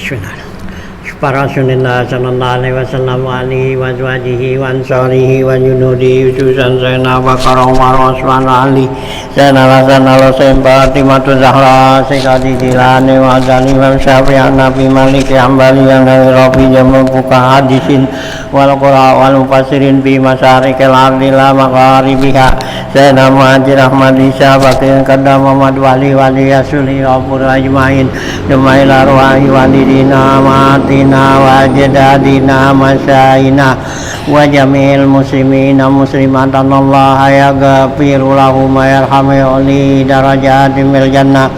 Bismillah. Para Rasulullah sallallahu alaihi wasallam wa alihi wa azwajihi wa ansarihi wa junudi utusan Sayyidina Abu Bakar Umar Utsman Ali Sayyidina Hasan al-Husain Fatimah Zahra Sayyidati Jilani wa Azali Imam Syafi'i Nabi Malik Hambali yang dari Rafi Jamal Fuqaha hadisin wal qura wal mufassirin bi masyarikil ardi la magharibiha Sayyidina Muhajir Ahmad Isa Bakir Kadam Muhammad Wali Wali Yasuli Wabur Ajmain Dumail arwahi walidina amatina wa jadadina masyayina wa jamil muslimina muslimatan Allah yaghfiru lahum wa yarhamu li darajatim mil jannah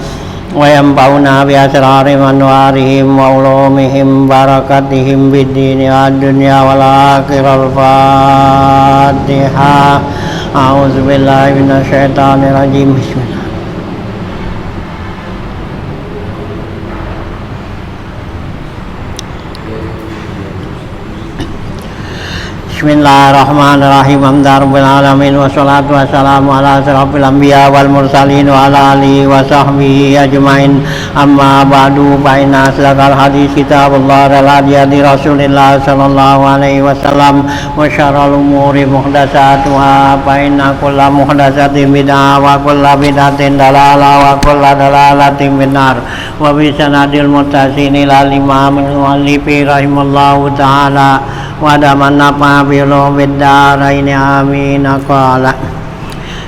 wa yanfa'una bi asrari manwarihim wa ulumihim barakatihim bid dini wad dunya wal akhirah. Al-Fatihah. A'udzu billahi minasyaitonir rajim. Bismillah. Bismillahirrahmanirrahim. Alhamdulillahirabbil alamin wassalatu wassalamu ala asyrafil anbiya wal mursalin wa ala alihi wa sahbihi ajmain. Amma ba'du fa inna asdaqal hadits kitabullah wal hadi Rasulillah sallallahu alaihi wasallam wa syarrul umuri muhdatsatuha fa inna kulla muhdatsatin bid'ah wa kulla bid'atin dalalah wa kulla dalalatin finnar. Wa bi sanadil muttasil ila imam al-muallif rahimallahu taala wa damanna bilu biddaraini amin. Qala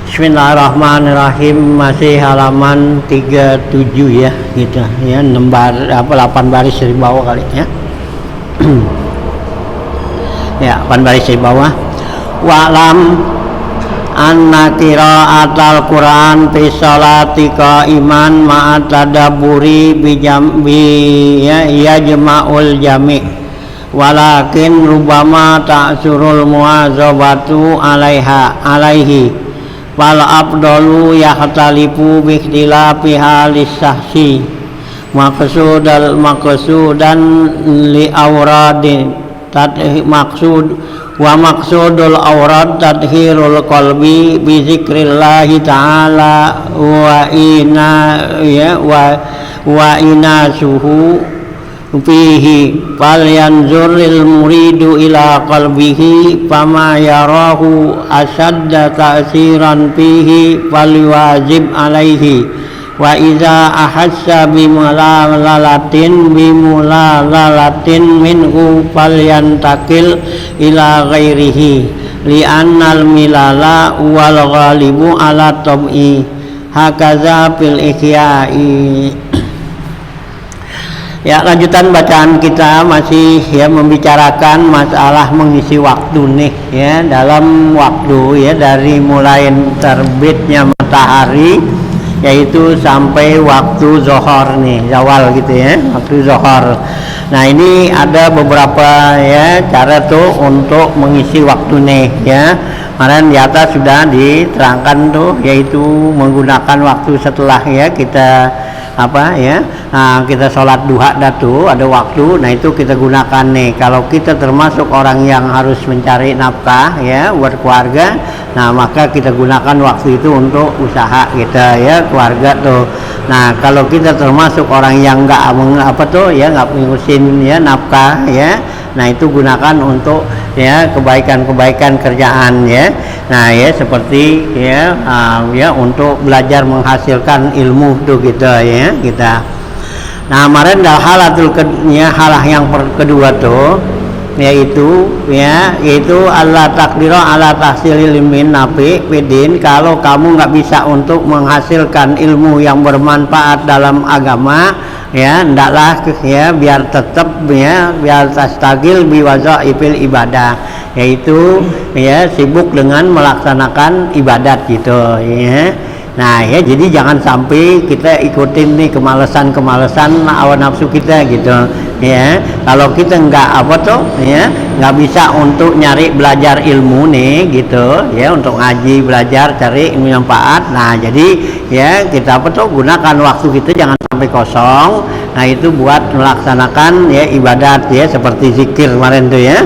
Bismillahirrahmanirrahim. Masih halaman 37 ya gitu ya, 8 baris dari bawah kali ya. Ya, 8 baris dari bawah. Wa'lam anna qira'atal Qur'an fi sholati qa'iman ma'at tadabburi bi ya yajma'ul jami' walakin rubama ta'surul muwazabatu alaihi wal afdalu yahtalifu bi ikhtilafi halis sahsi maqsudan li awradin maqsudul awrad tadhirul qalbi bi zikrillahi ta'ala wa inasuhu fihi fal yanzuril muridu ila qalbihi fama yarahu asadda ta'siran fihi fal wajib alaihi wa iza ahassa bimulalatin minhu fal yantakil ila ghairihi li annal milala wal ghalibu ala tab'i hakaza fil ihya'i. Ya, lanjutan bacaan kita masih ya membicarakan masalah mengisi waktu nih ya, dalam waktu ya dari mulai terbitnya matahari yaitu sampai waktu zuhur nih, zawal gitu ya, waktu zuhur. Nah, ini ada beberapa ya cara tuh untuk mengisi waktu nih ya. Kemarin di atas sudah diterangkan tuh, yaitu menggunakan waktu setelah ya kita kita sholat duha datu ada waktu, nah itu kita gunakan nih. Kalau kita termasuk orang yang harus mencari nafkah ya buat keluarga, nah maka kita gunakan waktu itu untuk usaha kita ya keluarga tuh. Nah kalau kita termasuk orang yang nggak ngurusin ya nafkah ya, nah itu gunakan untuk ya kebaikan kerjaan ya. Nah ya seperti ya untuk belajar menghasilkan ilmu tuh kita ya kita. Nah kemarin hal yang kedua tuh yaitu Allah takdira ala tahsilil ilmin nafi fidin. Kalau kamu nggak bisa untuk menghasilkan ilmu yang bermanfaat dalam agama ya, hendaklah ya biar tetap ya biar tastagil biwazaifil ibadah, yaitu ya sibuk dengan melaksanakan ibadat gitu ya. Nah ya, jadi jangan sampai kita ikutin nih kemalasan hawa nafsu kita gitu ya. Kalau kita nggak bisa untuk nyari belajar ilmu nih gitu ya, untuk ngaji belajar cari ilmu yang manfaat. Nah jadi ya kita gunakan waktu kita jangan sampai kosong. Nah itu buat melaksanakan ya ibadat ya, seperti zikir kemarin tuh ya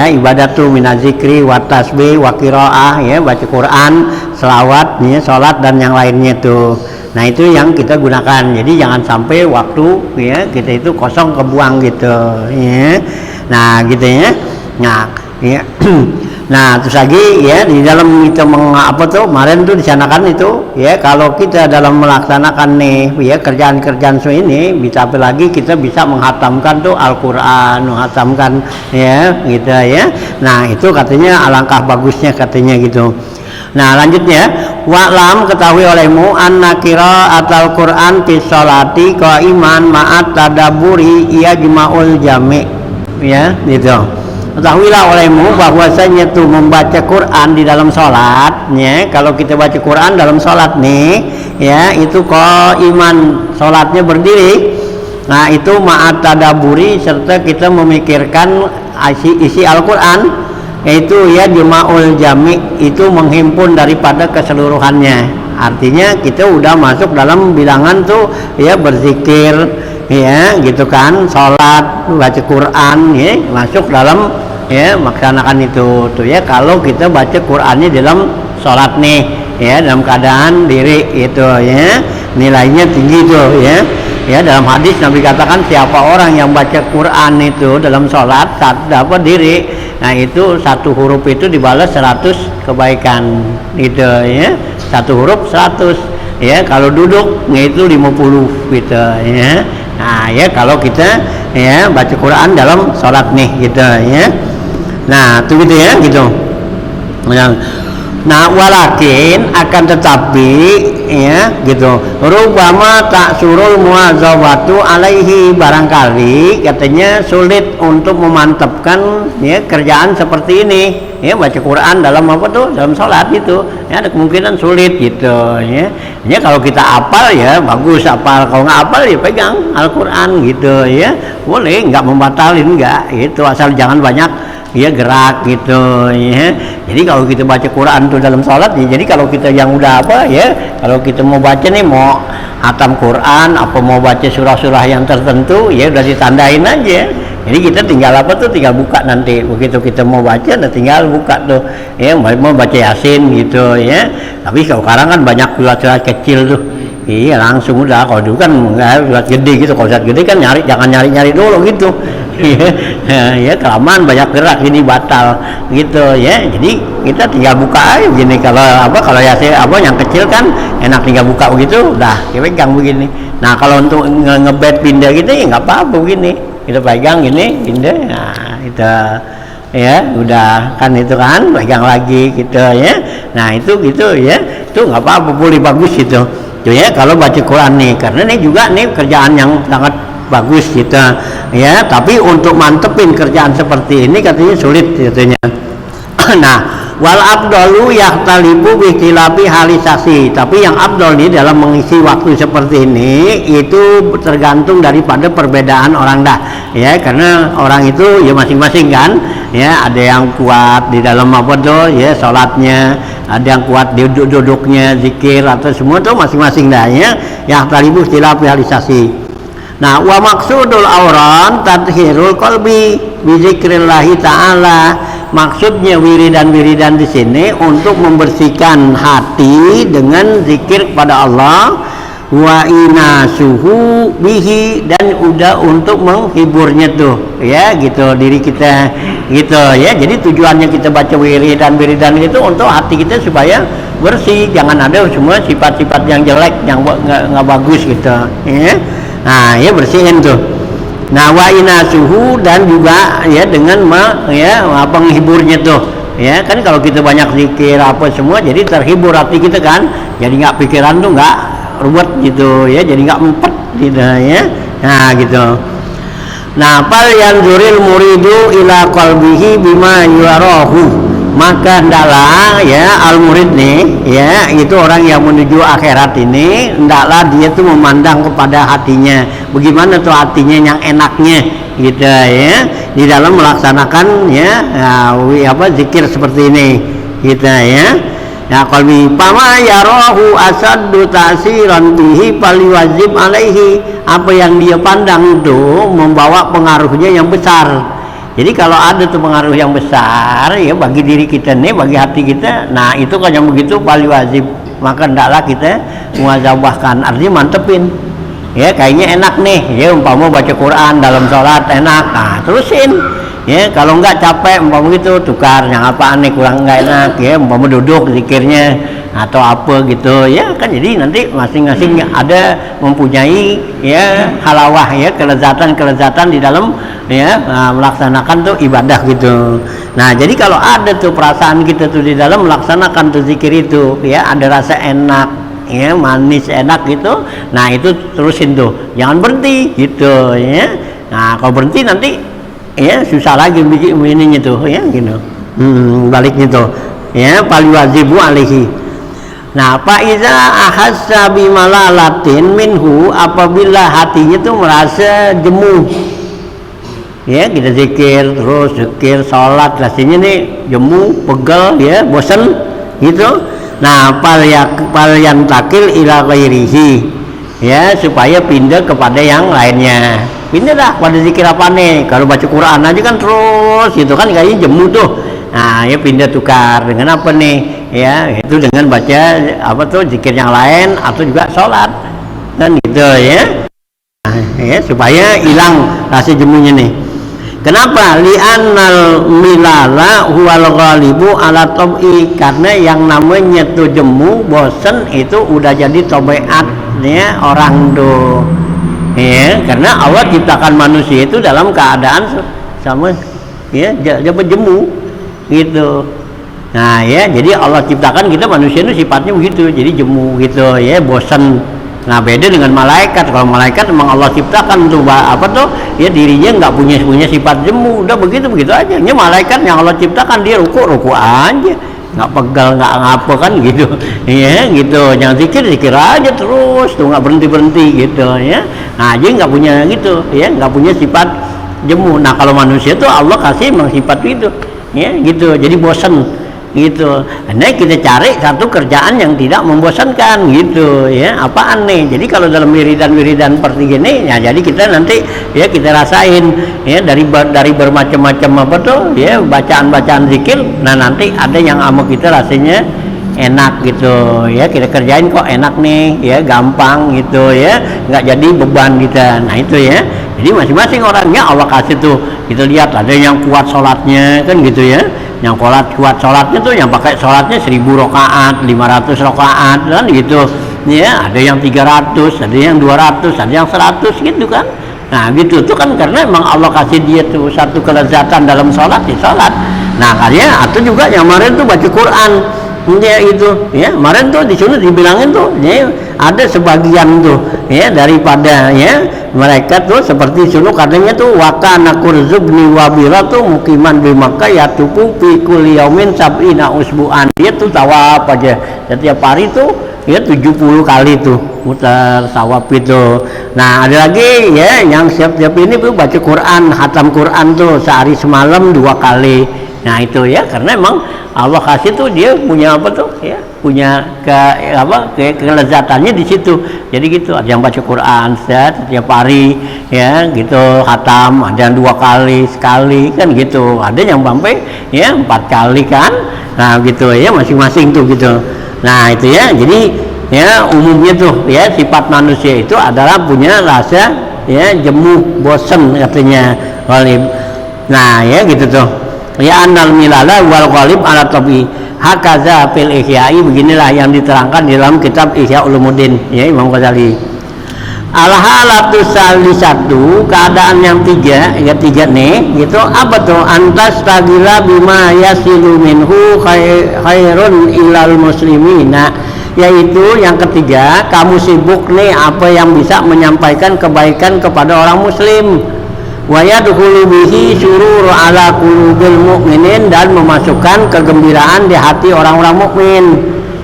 ibadat tuh minazikri wa tasbih wa qiraah ya, baca Quran, selawat ya, sholat dan yang lainnya tuh. Nah itu yang kita gunakan. Jadi jangan sampai waktu ya kita itu kosong kebuang gitu ya. Nah gitu ya. Nah ya. Nah terus lagi ya di dalam kita kemarin tuh disanakan itu ya, kalau kita dalam melaksanakan nih ya kerjaan-kerjaan ini bisa lagi kita bisa menghatamkan tuh Al-Qur'an, menghatamkan ya gitu ya. Nah itu katanya alangkah bagusnya katanya gitu. Nah lanjutnya, wa'lam ketahui olehmu anna qira'atul Qur'an fi sholati qaiman ma'at tadabburi iya jma'ul jami' ya gitu. Ketahuilah olehmu bahwasanya tuh membaca Quran di dalam sholat ya, kalau kita baca Quran dalam sholat nih ya itu qaiman, sholatnya berdiri. Nah itu ma'at tadabburi, serta kita memikirkan isi Al-Quran, yaitu ya juma'ul jami', itu menghimpun daripada keseluruhannya. Artinya kita udah masuk dalam bilangan tuh ya berzikir ya gitu kan, sholat, baca Quran ya masuk dalam ya melaksanakan itu tuh ya, kalau kita baca Qurannya dalam sholat nih ya dalam keadaan diri itu ya nilainya tinggi tuh ya. Ya dalam hadis Nabi katakan siapa orang yang baca Quran itu dalam sholat dapat diri, nah itu satu huruf itu dibalas 100 kebaikan gitu ya, satu huruf 100 ya, kalau duduk itu 50 gitu ya. Nah ya kalau kita ya baca Quran dalam sholat nih gitu ya, nah itu gitu ya gitu. Nah walakin akan tetapi ya gitu, rubama tak surul muazawatu alaihi, barangkali katanya sulit untuk memantapkan ya kerjaan seperti ini ya, baca Quran dalam apa tuh dalam sholat itu ya, ada kemungkinan sulit gitu ya. Ya kalau kita hafal ya bagus hafal, kalau nggak hafal ya pegang Al-Quran gitu ya, boleh, nggak membatalin nggak itu, asal jangan banyak ya gerak gitu ya. Jadi kalau kita baca Quran tuh dalam sholat ya, jadi kalau kita yang udah apa ya, kalau kita mau baca nih mau hatam Quran apa mau baca surah-surah yang tertentu ya udah ditandain aja. Jadi kita tinggal apa tuh, tinggal buka nanti begitu kita mau baca, nah tinggal buka tuh ya, mau baca Yasin gitu ya. Tapi kalau sekarang kan banyak surat-surat kecil tuh, iya langsung udah. Kalau dulu kan nggak surat gede gitu, kalau surat gede kan jangan nyari dulu gitu ya kelamaan banyak gerak ini batal gitu ya. Jadi kita tinggal buka aja begini, kalau Yasin yang kecil kan enak tinggal buka begitu udah kita pegang begini. Nah kalau untuk ngebet pindah gitu ya nggak apa-apa begini, kita pegang ini pindah, nah itu ya udah kan, itu kan pegang lagi gitu ya. Nah itu gitu ya, itu nggak apa-apa, boleh, bagus gitu tuh ya kalau baca Quran nih, karena ini juga nih kerjaan yang sangat bagus gitu ya. Tapi untuk mantepin kerjaan seperti ini katanya sulit katanya. Nah wal abdalu yahtalibu bikhtilafi halisasi, tapi yang abdal nih dalam mengisi waktu seperti ini itu tergantung daripada perbedaan orang dah ya, karena orang itu ya masing-masing kan ya, ada yang kuat di dalam apa tuh ya sholatnya, ada yang kuat di duduknya zikir, atau semua tuh masing-masing dah ya, yahtalibu bikhtilafi halisasi. Nah wa maksudul auran tadhirul qalbi bi zikrillahi ta'ala, maksudnya wiridan di sini untuk membersihkan hati dengan zikir kepada Allah, wa inasuhu bihi, dan udah untuk menghiburnya tuh ya gitu diri kita gitu ya. Jadi tujuannya kita baca wiridan itu untuk hati kita supaya bersih, jangan ada semua sifat-sifat yang jelek yang nggak bagus gitu ya. Nah ya bersihin tuh. Nah wa inasuhu, dan juga ya dengan penghiburnya tuh ya kan, kalau kita banyak zikir apa semua jadi terhibur hati kita kan, jadi nggak pikiran tuh nggak ruwet gitu ya, jadi nggak empet gitu ya. Nah gitu. Nah fal yanzuril muridu ila qalbihi bima yarahu, maka hendaklah ya al murid nih ya, itu orang yang menuju akhirat ini, hendaklah dia tuh memandang kepada hatinya, bagaimana tuh hatinya yang enaknya gitu ya di dalam melaksanakan ya zikir seperti ini gitu ya. Ya qalbi pama yarahu asaddu ta'siran bihi faliwajib alaihi, apa yang dia pandang itu membawa pengaruhnya yang besar. Jadi kalau ada tuh pengaruh yang besar ya bagi diri kita nih, bagi hati kita, nah itu kan yang begitu paling wajib maka hendaklah kita muazabahkan, artinya mantepin. Ya kayaknya enak nih, ya umpama baca Quran dalam sholat enak, nah terusin. Ya kalau enggak capek umpama gitu tukar, yang apaan nih kurang enggak enak, ya umpama duduk zikirnya atau apa gitu, ya kan jadi nanti masing-masing ada mempunyai ya halawah, ya kelezatan di dalam ya melaksanakan tuh ibadah gitu. Nah jadi kalau ada tuh perasaan kita tuh di dalam melaksanakan tuh zikir itu, ya ada rasa enak, ya manis enak gitu, nah itu terusin tuh, jangan berhenti gitu ya. Nah kalau berhenti nanti ya susah lagi bikin ininya tuh ya gitu, baliknya tuh ya paliwazibu alaihi. Nah faiza ahassa bimalalatin minhu, apabila hatinya tuh merasa jemu, ya kita zikir terus zikir sholat rasanya nih jemu pegel ya bosan gitu. Nah palyan takil ila ghairihi, ya supaya pindah kepada yang lainnya. Pindah dah pada zikir apa nih, kalau baca Quran aja kan terus gitu kan kayaknya jemu tuh. Nah ya pindah tukar dengan apa nih, ya itu dengan baca apa tuh zikir yang lain atau juga sholat kan gitu ya. Nah, ya supaya hilang rasa jemunya nih. Kenapa? Li'annal milala huwal ghalibu ala tab'i, karena yang namanya tuh jemu bosen itu udah jadi tabiatnya orang tuh. Ya, karena Allah ciptakan manusia itu dalam keadaan sama ya jemu gitu. Nah ya jadi Allah ciptakan kita manusia itu sifatnya begitu, jadi jemu gitu ya, bosan. Nah beda dengan malaikat. Kalau malaikat memang Allah ciptakan tuh apa tuh ya dirinya nggak punya sifat jemu, udah begitu aja. Ini malaikat yang Allah ciptakan dia ruku aja, nggak pegal nggak ngapa kan gitu ya gitu. Yang zikir aja terus tuh nggak berhenti gitu ya. Nah dia nggak punya gitu ya, nggak punya sifat jemu. Nah kalau manusia tuh Allah kasih memang sifat itu ya gitu, jadi bosan gitu. Nah kita cari satu kerjaan yang tidak membosankan gitu ya, apaan nih. Jadi kalau dalam wiridan seperti gini ya, jadi kita nanti ya kita rasain ya dari bermacam-macam apa tuh ya bacaan zikir. Nah nanti ada yang sama kita rasanya enak gitu ya, kita kerjain kok enak nih ya, gampang gitu ya, nggak jadi beban kita. Nah itu ya, jadi masing-masing orangnya Allah kasih tuh, kita lihat ada yang kuat sholatnya kan gitu ya, yang kuat sholatnya tuh yang pakai sholatnya 1000 rakaat 500 rakaat kan gitu ya, ada yang 300, ada yang 200, ada yang 100 gitu kan. Nah gitu tuh kan karena memang Allah kasih dia tuh satu kelezatan dalam sholat di sholat. Nah kalian atau juga yang kemarin tuh baca Quran ya itu ya, kemarin tuh di sini dibilangin tuh ya, ada sebagian tuh ya daripada ya mereka tuh seperti sunu katanya tuh wakana kurzubni wabila tuh mukiman di Makkah ya tupu fi kulli yaumin sab'ina usbu'an, dia tuh tawaf aja setiap hari tuh ya 70 kali tuh muter sawab itu. Nah ada lagi ya yang setiap ini tuh baca Quran, khatam Quran tuh sehari semalam 2 kali. Nah itu ya karena emang Allah kasih tuh dia punya apa tuh ya, punya kelezatannya di situ. Jadi gitu, ada yang baca Quran setiap hari ya gitu khatam, ada yang 2 kali sekali kan gitu, ada yang sampai ya 4 kali kan. Nah gitu ya masing-masing tuh gitu. Nah itu ya, jadi ya umumnya tuh ya sifat manusia itu adalah punya rasa ya jemu, bosen katanya ghalib. Nah ya gitu tuh ya, annal milala wal ghalib ala tabi hakaza fil ihya'i, beginilah yang diterangkan di dalam kitab Ihya Ulumuddin ya Imam Ghazali. Al halatu salisatu, keadaan yang tiga nih gitu apa tuh, antas tagila bima yasilu minhu khairun ilal muslimina, yaitu yang ketiga kamu sibuk nih apa yang bisa menyampaikan kebaikan kepada orang muslim, wa yadkhulu bihi surur ala qulubil mu'minin, dan memasukkan kegembiraan di hati orang-orang mukmin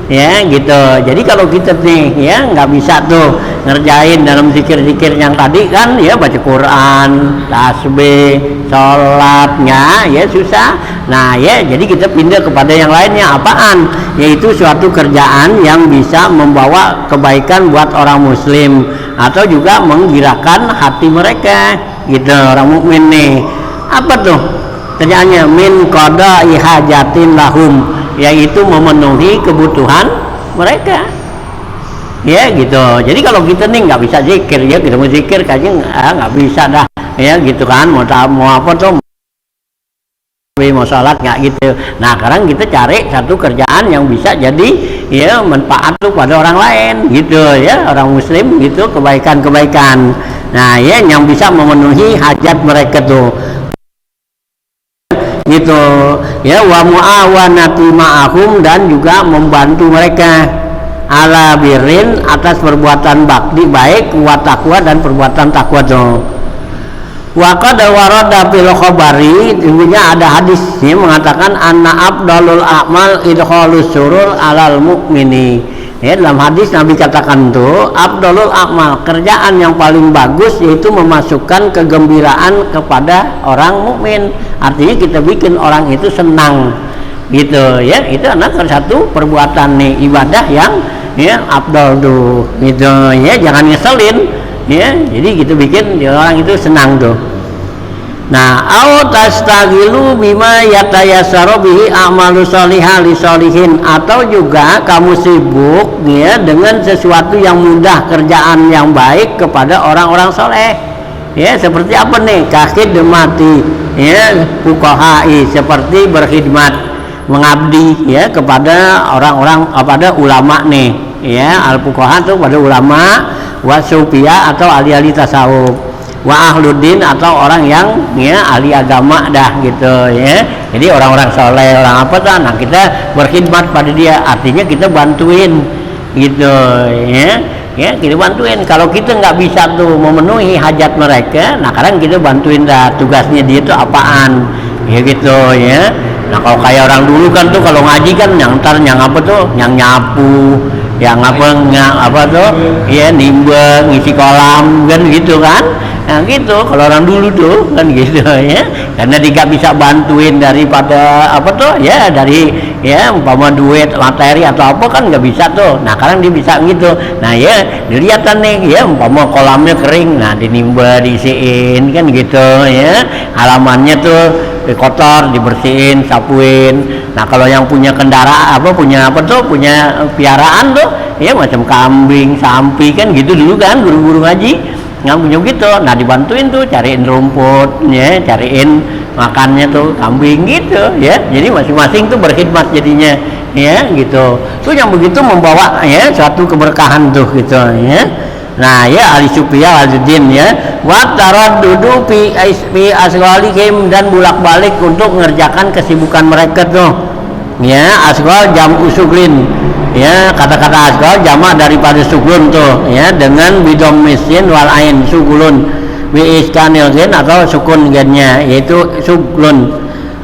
ya gitu. Jadi kalau kita nih ya nggak bisa tuh ngerjain dalam zikir-zikir yang tadi kan ya, baca Quran, tasbih, sholatnya ya susah. Nah ya jadi kita pindah kepada yang lainnya, apaan, yaitu suatu kerjaan yang bisa membawa kebaikan buat orang muslim atau juga menggerakkan hati mereka gitu, orang mukmin nih. Apa tuh kerjaannya? Min qada'i hajatin lahum, yaitu memenuhi kebutuhan mereka. Ya gitu. Jadi kalau kita nih nggak bisa zikir, ya kita mau zikir kayaknya nggak bisa dah, ya gitu kan. Mau apa tuh, mau sholat nggak gitu. Nah sekarang kita cari satu kerjaan yang bisa jadi ya manfaat tuh pada orang lain gitu ya, orang muslim gitu, kebaikan-kebaikan. Nah ya yang bisa memenuhi hajat mereka tuh gitu ya. Wa muawanati ma'ahum, dan juga membantu mereka ala birrin, atas perbuatan bakti baik, wa taqwa, dan perbuatan takwa tuh. Wa qad warada fil khabari, tentunya ada hadis yang mengatakan anna afdalul a'mal idkhalus surur alal mu'mini. Ya, dalam hadis Nabi katakan tuh afdalul a'mal, kerjaan yang paling bagus yaitu memasukkan kegembiraan kepada orang mukmin. Artinya kita bikin orang itu senang gitu ya. Itu adalah satu perbuatan nih, ibadah yang ya afdal tuh gitu ya, jangan ngeselin ya. Jadi kita bikin orang itu senang tuh. Nah, au tastagilu bima yatayassaru bihi a'malu sholihah li sholihin, atau juga kamu sibuk ya dengan sesuatu yang mudah, kerjaan yang baik kepada orang-orang soleh. Ya, seperti apa nih? Khidmati ya fuqaha'i, seperti berkhidmat, mengabdi ya kepada orang-orang, kepada ulama nih ya. Al fuqaha itu pada ulama, wa sufia atau ahli-ahli tasawuf, wa ahluddin atau orang yang ya ahli agama dah gitu ya. Jadi orang-orang soleh, orang apa tuh, nah kita berkhidmat pada dia, artinya kita bantuin gitu ya. Ya kita bantuin. Kalau kita nggak bisa tuh memenuhi hajat mereka, nah kadang kita bantuin dah, tugasnya dia tuh apaan ya gitu ya. Nah kalau kayak orang dulu kan tuh kalau ngaji kan yang apa tuh, yang nyapu, yang apa tuh ya, nimbang, ngisi kolam kan gitu kan. Nah gitu kalau orang dulu tuh kan gitu ya, karena dia nggak bisa bantuin daripada apa tuh ya, dari ya umpama duit, materi atau apa kan nggak bisa tuh. Nah sekarang dia bisa gitu. Nah ya dilihatkan nih ya, umpama kolamnya kering, nah dinimba, diisiin kan gitu ya, halamannya tuh kotor, dibersihin, sapuin. Nah kalau yang punya kendaraan punya piaraan tuh ya, macam kambing, sapi kan gitu dulu kan guru-guru ngaji nggak punya gitu. Nah dibantuin tuh, cariin rumput ya, cariin makannya tuh kambing gitu ya. Jadi masing-masing tuh berkhidmat jadinya ya gitu. Tuh yang begitu membawa ya suatu keberkahan tuh gitu ya. Nah ya ahli sufia al-din ya, wa taraddudu fi asghalihim, dan bolak-balik untuk mengerjakan kesibukan mereka tuh ya. Asghal jam usuglin ya, kata-kata asghal jamak daripada suglun tuh ya, dengan bidom miskin wal ain, suglun bi iskanil ghin atau sukun gennya yaitu suglun,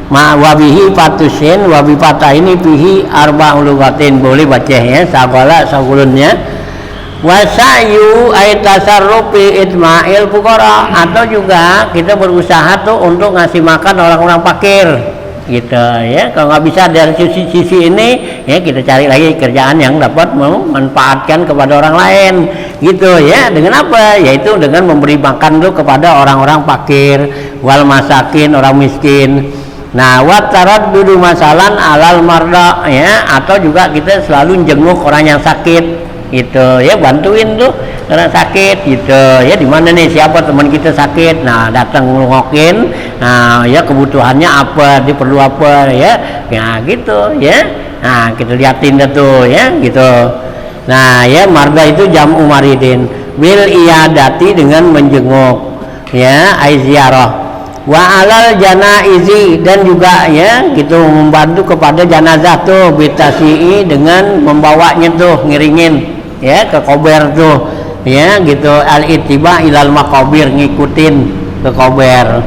ma wabihi fatusin wabi fataini bihi arba'ul lugatin, boleh baca ya sagala sagulunnya. Wasayu aitasarrufi itma'il fuqara, atau juga kita berusaha tuh untuk ngasih makan orang-orang fakir gitu ya. Kalau nggak bisa dari sisi ini ya, kita cari lagi kerjaan yang dapat memanfaatkan kepada orang lain gitu ya. Dengan apa? Yaitu dengan memberi makan tuh kepada orang-orang fakir, wal masakin, orang miskin. Nah wa taraddudu masalan alal marda ya, atau juga kita selalu jenguk orang yang sakit gitu ya, bantuin tuh orang sakit gitu ya. Di mana nih, siapa teman kita sakit, nah datang ngelongokin, nah ya kebutuhannya apa, dia perlu apa ya, ya gitu ya. Nah kita liatin dah tuh ya gitu. Nah ya marda itu jam umaridin, bil iyadati dengan menjenguk ya, aiziarah, wa alal janaizi, dan juga ya gitu membantu kepada jenazah tuh, bitasi'i, dengan membawanya tuh, ngiringin ya ke kober tuh ya gitu, al ittiba ilal maqabir, ngikutin ke kober.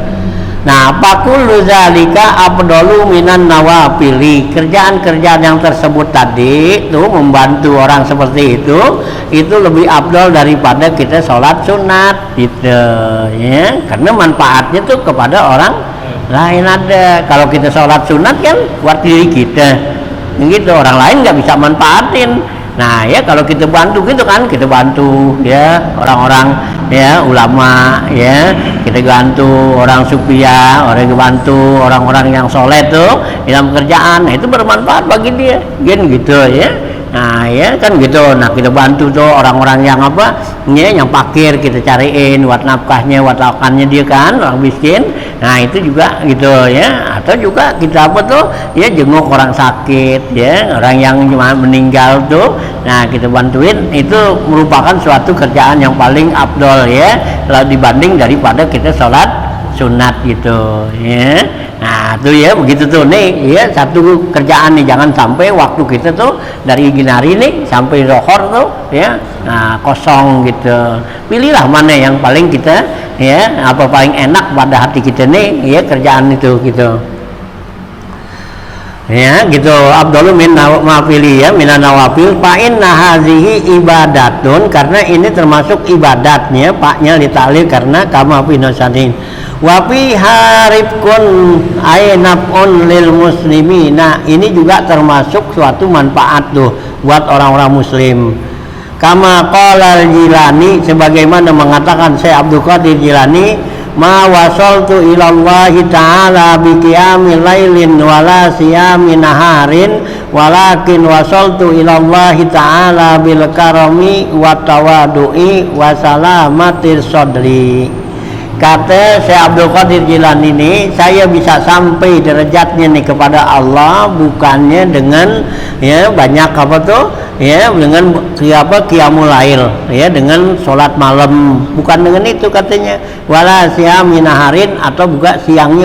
Nah pakul zalika afdalu minan nawafili, kerjaan-kerjaan yang tersebut tadi tuh membantu orang seperti itu lebih afdal daripada kita sholat sunat gitu ya, karena manfaatnya tuh kepada orang lain ada. Kalau kita sholat sunat kan buat diri kita gitu, orang lain nggak bisa manfaatin. Nah ya kalau kita bantu gitu kan, kita bantu ya orang-orang ya ulama ya, kita bantu orang sufia, orang bantu orang-orang yang soleh tuh dalam kerjaan, nah itu bermanfaat bagi dia gitu ya. Nah ya kan gitu. Nah kita bantu tuh orang-orang yang apa ya, yang fakir kita cariin buat nafkahnya, buat makannya dia kan, orang miskin. Nah itu juga gitu ya. Atau juga kita apa tuh ya, jenguk orang sakit ya, orang yang cuma meninggal tuh. Nah kita bantuin, itu merupakan suatu kerjaan yang paling afdol ya, kalau dibanding daripada kita sholat sunat gitu ya. Nah tuh ya begitu tuh nih ya, satu kerjaan nih, jangan sampai waktu kita tuh dari ginari nih sampai zohor tuh ya, nah kosong gitu. Pilihlah mana yang paling kita ya, apa paling enak pada hati kita nih ya, kerjaan itu gitu ya gitu. Abdul min nawafili ya, minan nawafil fa inna hazihi ibadatun, karena ini termasuk ibadatnya, paknya ditalil karena kama pinosadin wa fi harifkun ainafun lil muslimina. Ini juga termasuk suatu manfaat tuh buat orang-orang muslim. Kama qala al-Jilani, sebagaimana mengatakan Syekh Abdul Qadir Jilani, ma wasaltu ilallahi ta'ala bi qiyamil lailin wala siyami naharin, walakin wasaltu ilallahi ta'ala bil karami wa tawadu'i wa salamatir sadri. Kata Syekh Abdul Qadir Jilani ini, saya bisa sampai derajatnya nih kepada Allah bukannya dengan ya banyak apa tuh ya, dengan siapa qiyamul lail ya, dengan sholat malam, bukan dengan itu katanya. Wala siyami naharin, atau juga siangnya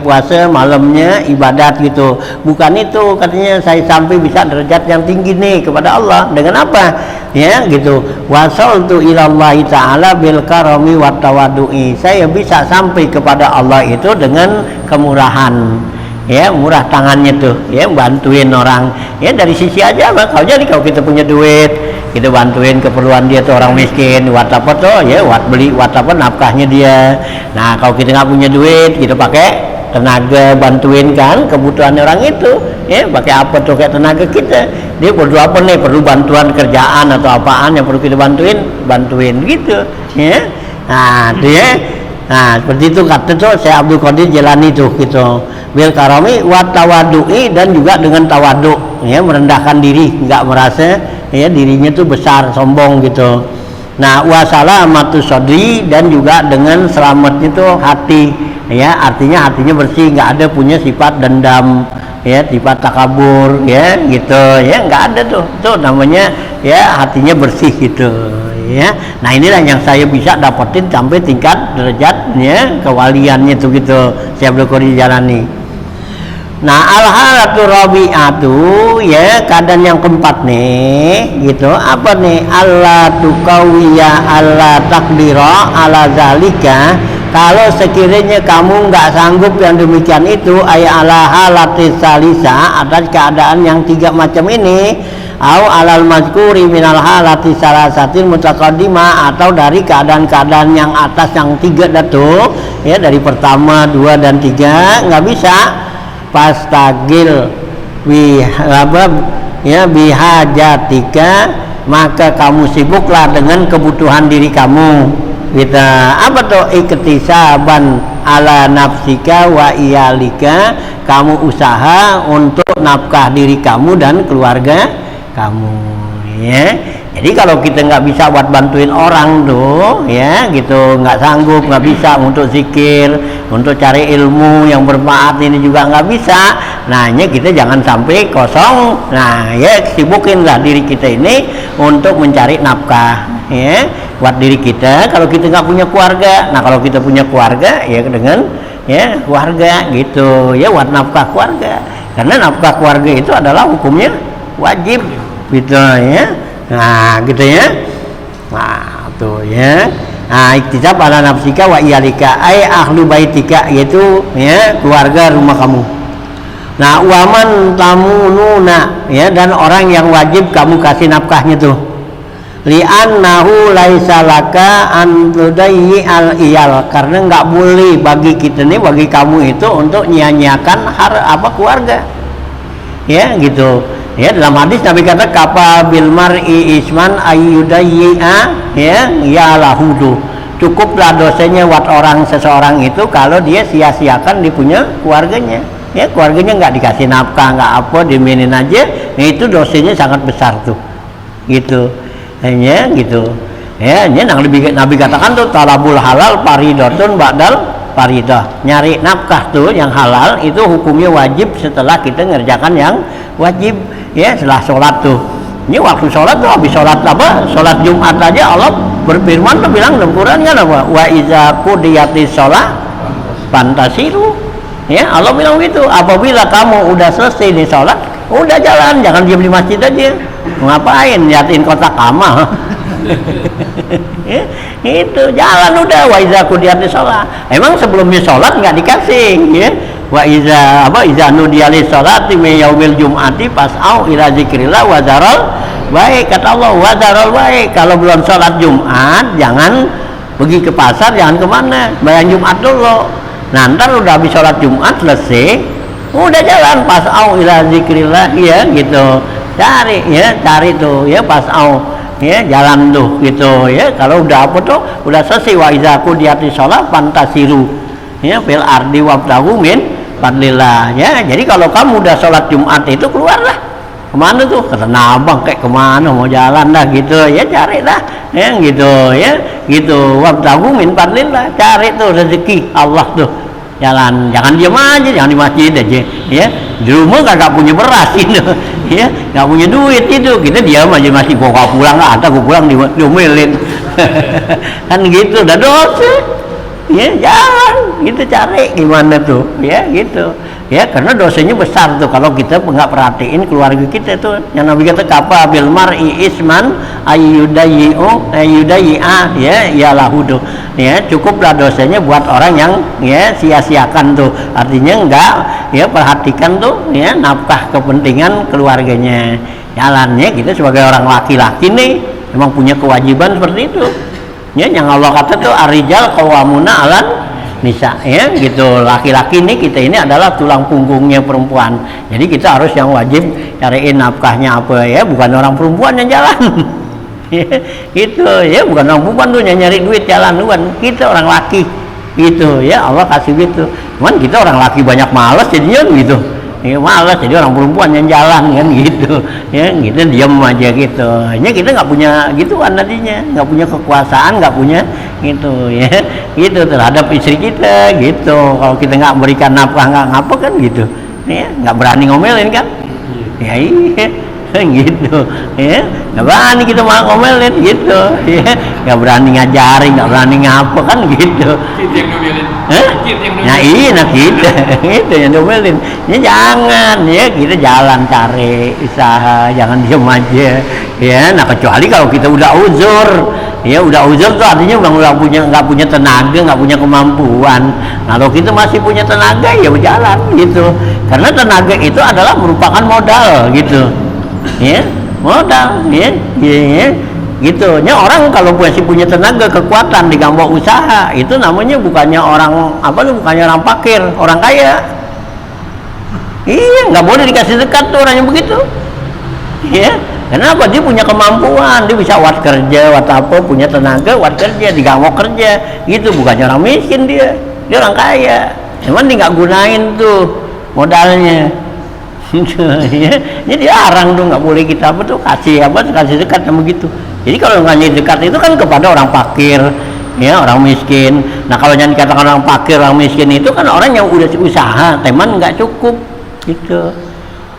puasa, malamnya ibadat gitu, bukan itu katanya. Saya sampai bisa derajat yang tinggi nih kepada Allah dengan apa ya gitu. Wasaltu ilallahi ta'ala bil karami wa tawadu'i, saya bisa sampai kepada Allah itu dengan kemurahan ya, murah tangannya tuh ya, bantuin orang ya, dari sisi aja bang. Jadi kalau kita punya duit, kita bantuin keperluan dia tuh, orang miskin, buat apa tuh ya, buat beli, buat apa nafkahnya dia. Nah kalau kita nggak punya duit, kita pakai tenaga bantuin kan kebutuhan orang itu ya, pakai apa tuh kayak tenaga kita, dia perlu apa nih, perlu bantuan kerjaan atau apaan yang perlu kita bantuin gitu ya. Nah dia, nah seperti itu kata tuh Syekh Abdul Qadir Jilani tuh gitu, bil karami wa tawadu'i, dan juga dengan tawadu ya, merendahkan diri, nggak merasa ya dirinya tuh besar sombong gitu. Nah wa salamatus sadri, dan juga dengan selamatnya tuh hati ya, artinya hatinya bersih, nggak ada punya sifat dendam ya, sifat takabur ya gitu ya, nggak ada tuh namanya ya, hatinya bersih gitu ya. Nah inilah yang saya bisa dapetin sampai tingkat derajatnya kewaliannya tuh gitu, saya berkori jalani. Nah al-halatu rabi'atu ya, keadaan yang keempat nih gitu, apa nih, Allah tukawiya Allah takdira ala zalika, kalau sekiranya kamu nggak sanggup yang demikian itu, ay ala halatis salisa, atas keadaan yang tiga macam ini, au alal mazkuri minal halati salasatil mutaqaddimah, atau dari keadaan-keadaan yang atas yang tiga datu ya, dari pertama, dua dan tiga, nggak bisa. Pastagil bihajatika, maka kamu sibuklah dengan kebutuhan diri kamu. Kita apa tuh, iktisaban ala nafsika wa iyalika, kamu usaha untuk nafkah diri kamu dan keluarga kamu ya. Jadi kalau kita nggak bisa buat bantuin orang tuh ya gitu, nggak sanggup, nggak bisa untuk zikir, untuk cari ilmu yang bermanfaat, ini juga nggak bisa. Nah ini kita jangan sampai kosong. Nah ya, sibukinlah diri kita ini untuk mencari nafkah ya buat diri kita. Kalau kita nggak punya keluarga, nah kalau kita punya keluarga ya dengan ya keluarga gitu ya, buat nafkah keluarga, karena nafkah keluarga itu adalah hukumnya wajib gitu ya. Nah gitu ya, nah tuh ya. Nah iktisab ala nafsika wa iyalika, ay ahlu baitika, yaitu ya keluarga rumah kamu. Nah waman tamununa ya, dan orang yang wajib kamu kasih nafkahnya tuh, li'annahu laisa laka an tudayyi al iyal, karena nggak boleh bagi kita nih, bagi kamu itu untuk nyia-nyiakan keluarga ya gitu ya. Dalam hadis Nabi kata, kapa bil mar'i isman ayyudayyi'a ya lahudu, cukuplah dosanya buat seseorang itu kalau dia sia-siakan dia punya keluarganya ya, keluarganya nggak dikasih nafkah, nggak apa, dimainin aja itu dosanya sangat besar tuh, gitu, hanya gitu, ya, ini Nabi katakan tuh talabul halal faridatun ba'dal faridah, nyari nafkah tuh yang halal itu hukumnya wajib setelah kita ngerjakan yang wajib, ya, setelah sholat tuh. Ini waktu sholat tuh, habis sholat apa? Sholat Jumat aja Allah berfirman tuh bilang dalam Quran kan apa? Wa iza qudiyatis sholat fantasiru. Ya, Allah bilang gitu. Apabila kamu udah selesai di sholat, udah jalan, jangan diam di masjid aja. Ngapain? Liatin kotak amal. Ya, itu jalan udah. Wa iza qudiyatis sholat. Emang sebelumnya sholat nggak dikasih, ya? Wa iza nudiya lis sholati min yaumil jum'ati fas'au ila zikrillah wa dzarul baik, kata Allah, wa dzarul baik. Kalau belum sholat Jumat jangan pergi ke pasar, jangan kemana, bayang Jumat dulu. Nah, ntar udah habis sholat Jumat selesai, udah jalan fas'au ila zikrillah, ya, gitu, cari tuh, ya, fas'au, ya, jalan tuh, gitu, ya. Kalau udah apa tuh, udah selesai wa iza qudiyatis sholat fantasiru, ya, fil ardi wabtahu min fadlillah, ya. Jadi kalau kamu udah sholat Jumat itu keluarlah, kemana tuh, ke Tanah Abang kayak kemana, mau jalan dah, gitu, ya, cari dah, ya, gitu, ya, gitu, wabtahu min fadlillah, cari tuh rezeki Allah tuh, jalan, jangan diam aja, jangan di masjid aja, ya. Di rumah kagak punya beras itu, ya, nggak punya duit itu, kita diam aja, masih gua pulang nggak ada, gua pulang diomelin. Kan gitu, udah dosa, ya, jalan, gitu, cari gimana tuh, ya, gitu, ya, karena dosanya besar tuh kalau kita nggak perhatiin keluarga kita tuh. Yang Nabi kata kafa bil mar'i isman ayyudayyi'a, ya lahu tuh, ya, cukuplah dosanya buat orang yang, ya, sia-siakan tuh, artinya enggak, ya, perhatikan tuh, ya, nafkah kepentingan keluarganya. Jalannya kita sebagai orang laki-laki nih memang punya kewajiban seperti itu, ya, yang Allah kata tuh ar-rijal qawwamuna 'alan nisa, ya, gitu. Laki-laki ini kita ini adalah tulang punggungnya perempuan, jadi kita harus yang wajib cariin nafkahnya apa, ya, bukan orang perempuan yang jalan. Ya, gitu, ya, bukan orang perempuan tuh yang nyari duit jalan, bukan, kita orang laki, gitu, ya, Allah kasih gitu. Cuman kita orang laki banyak malas jadinya gitu, ya, malas, jadi orang perempuan yang jalan, kan, gitu, ya, kita diam aja gitu. Hanya kita nggak punya gituan tadinya, nggak punya kekuasaan, nggak punya gitu, ya, gitu terhadap istri kita, gitu. Kalau kita nggak berikan nafkah, nggak ngapa, kan, gitu, ya, nggak berani ngomelin, kan, ya, iya, gitu, ya, nggak berani kita malah ngomelin, gitu, ya, nggak berani ngajarin, nggak berani ngapa, kan, gitu. Nah, iya, nah, kita itu yang domelin, ya, jangan, ya, kita jalan cari usaha, jangan diam aja, ya. Nah, kecuali kalau kita udah uzur, ya, udah uzur tuh artinya nggak punya tenaga, nggak punya kemampuan. Nah, kalau kita masih punya tenaga, ya berjalan, gitu, karena tenaga itu adalah merupakan modal, gitu, ya, modal, ya, ya, gitu. Nya orang kalau masih punya tenaga, kekuatan, digambok usaha, itu namanya bukannya orang apa tuh, bukannya orang fakir, orang kaya. Iya, nggak boleh dikasih zakat tuh orang yang begitu, ya. Kenapa? Dia punya kemampuan, dia bisa wat kerja, wat apa, punya tenaga, wat kerja, digambok kerja, gitu. Bukannya orang miskin, dia orang kaya, cuman dia nggak gunain tuh modalnya. Ya, jadi dilarang tuh, nggak boleh kita apa tuh kasih zakat sama gitu. Jadi kalau ngasih zakat itu kan kepada orang fakir, ya, orang miskin. Nah, kalau yang dikatakan orang fakir, orang miskin itu kan orang yang udah usaha, teman nggak cukup, gitu,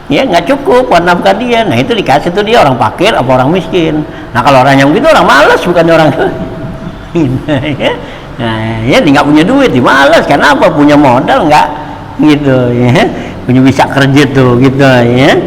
ya, nggak cukup buat nafkah dia. Nah, itu dikasih tuh dia orang fakir apa orang miskin. Nah, kalau orang yang gitu orang malas, bukan orang ya. Nah, ya, dia nggak punya duit, dia malas, karena apa? Punya modal nggak, gitu, ya, punya bisa kerja tuh, gitu, ya.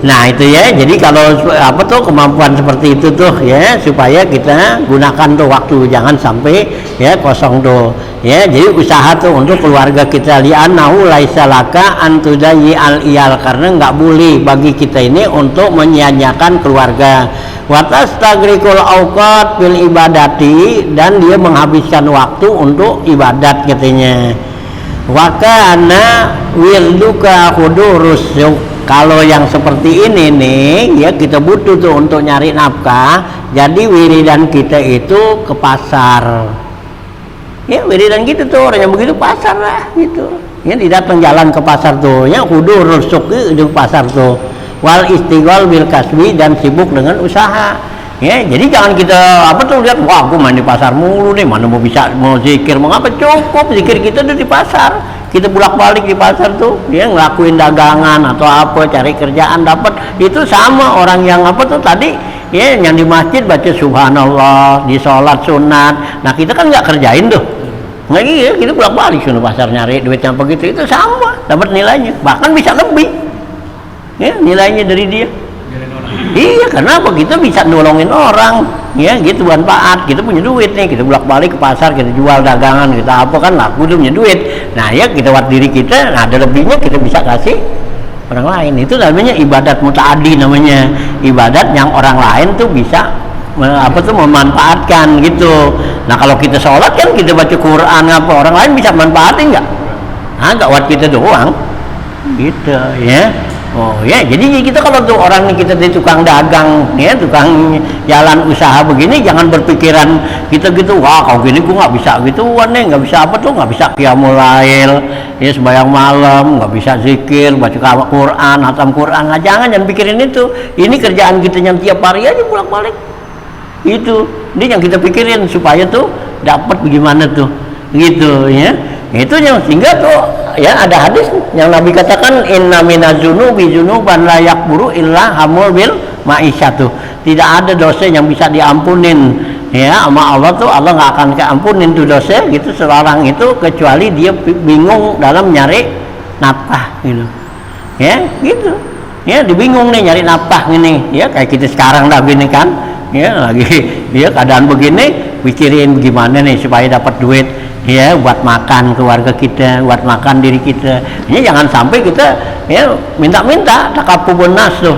Nah, itu, ya, jadi kalau apa tuh kemampuan seperti itu tuh, ya, supaya kita gunakan tuh waktu, jangan sampai, ya, kosong tuh, ya. Jadi usaha tuh untuk keluarga kita, li'annahu laisa laka an tudayyi al iyal, karena nggak boleh bagi kita ini untuk menyia-nyiakan keluarga. Wa tastagrikul awqat bil ibadati, dan dia menghabiskan waktu untuk ibadat katanya. Wa kana wirduka hudurus. Kalau yang seperti ini nih, ya, kita butuh tuh untuk nyari nafkah. Jadi wiridan kita itu ke pasar, ya, wiridan gitu tuh, orang yang begitu pasar lah, gitu, ya, di datang jalan ke pasar tuh, ya, kudu rusuk di pasar tuh, wal istighol bil kasbi, dan sibuk dengan usaha. Ya, jadi jangan kita lihat, wah aku main di pasar mulu nih, mana mau zikir, mau apa, cukup zikir kita tuh di pasar, kita bolak-balik di pasar tuh, ya ngelakuin dagangan atau apa, cari kerjaan dapat, itu sama orang yang tadi, ya yang di masjid baca subhanallah, di sholat sunat. Nah kita kan nggak kerjain tuh, nggak, iya kita bolak-balik sana pasar nyari duit yang begitu, itu sama, dapat nilainya, bahkan bisa lebih, ya nilainya dari dia. Iya, kenapa? Kita bisa nolongin orang, ya gitu, manfaat. Kita punya duit nih, kita bolak-balik ke pasar, kita jual dagangan, kita apa kan laku, udah punya duit. Nah ya kita buat diri kita, nah ada lebihnya kita bisa kasih orang lain. Itu namanya ibadat mutaadi, namanya ibadat yang orang lain tuh bisa memanfaatkan gitu. Nah kalau kita sholat kan kita baca Quran apa, orang lain bisa manfaatin nggak? Nah nggak buat kita doang, gitu ya. Oh ya, jadi kita kalau tuh orang nih, kita di tukang dagang, ya tukang jalan usaha begini, jangan berpikiran kita gitu, wah kalau gini gua nggak bisa gituan nih, nggak bisa nggak bisa qiyamul lail, ya sembahyang malam, nggak bisa zikir, baca Quran, hatam Quran. Nah, jangan pikirin itu. Ini kerjaan kita yang tiap hari aja bolak-balik. Itu, ini yang kita pikirin supaya tuh dapat bagaimana tuh, gitu ya. Itu yang sehingga tuh ya ada hadis yang Nabi katakan, inna minazunubi zunuban la yakburu illa hamul bil ma'isyatu. Tidak ada dosa yang bisa diampunin ya sama Allah tuh, Allah nggak akan keampunin tuh dosa gitu seorang itu kecuali dia bingung dalam nyari nafkah gitu. Ya, gitu. Ya, dibingung nih nyari nafkah ini. Ya kayak kita sekarang dah gini kan. Ya, lagi ya keadaan begini, pikirin gimana nih supaya dapat duit. Ya buat makan keluarga kita, buat makan diri kita. Ini jangan sampai kita ya minta-minta takabubun nas tuh,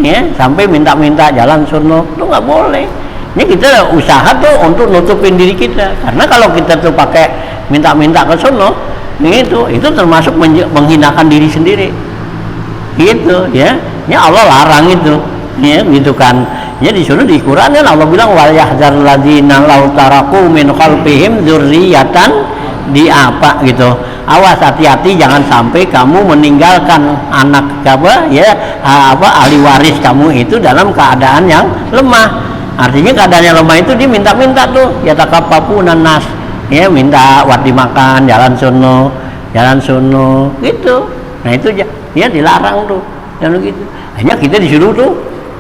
ya sampai minta-minta jalan sunnah, itu nggak boleh. Ini kita usaha tuh untuk nutupin diri kita, karena kalau kita tuh pakai minta-minta ke sunnah, itu termasuk menghinakan diri sendiri, gitu ya. Ini Allah larang itu, ya gitu kan. Ya di sana di Quran kan Allah bilang, wal yahzarul ladzina law taraku min khalfihim dzurriyyatan di apa gitu. Awas, hati-hati jangan sampai kamu meninggalkan anak ahli waris kamu itu dalam keadaan yang lemah. Artinya keadaan yang lemah itu dia minta-minta tuh, ya takaffafunan nas, ya minta buat dimakan, jalan sono gitu. Nah itu ya dilarang tuh, jangan gitu. Hanya kita disuruh tuh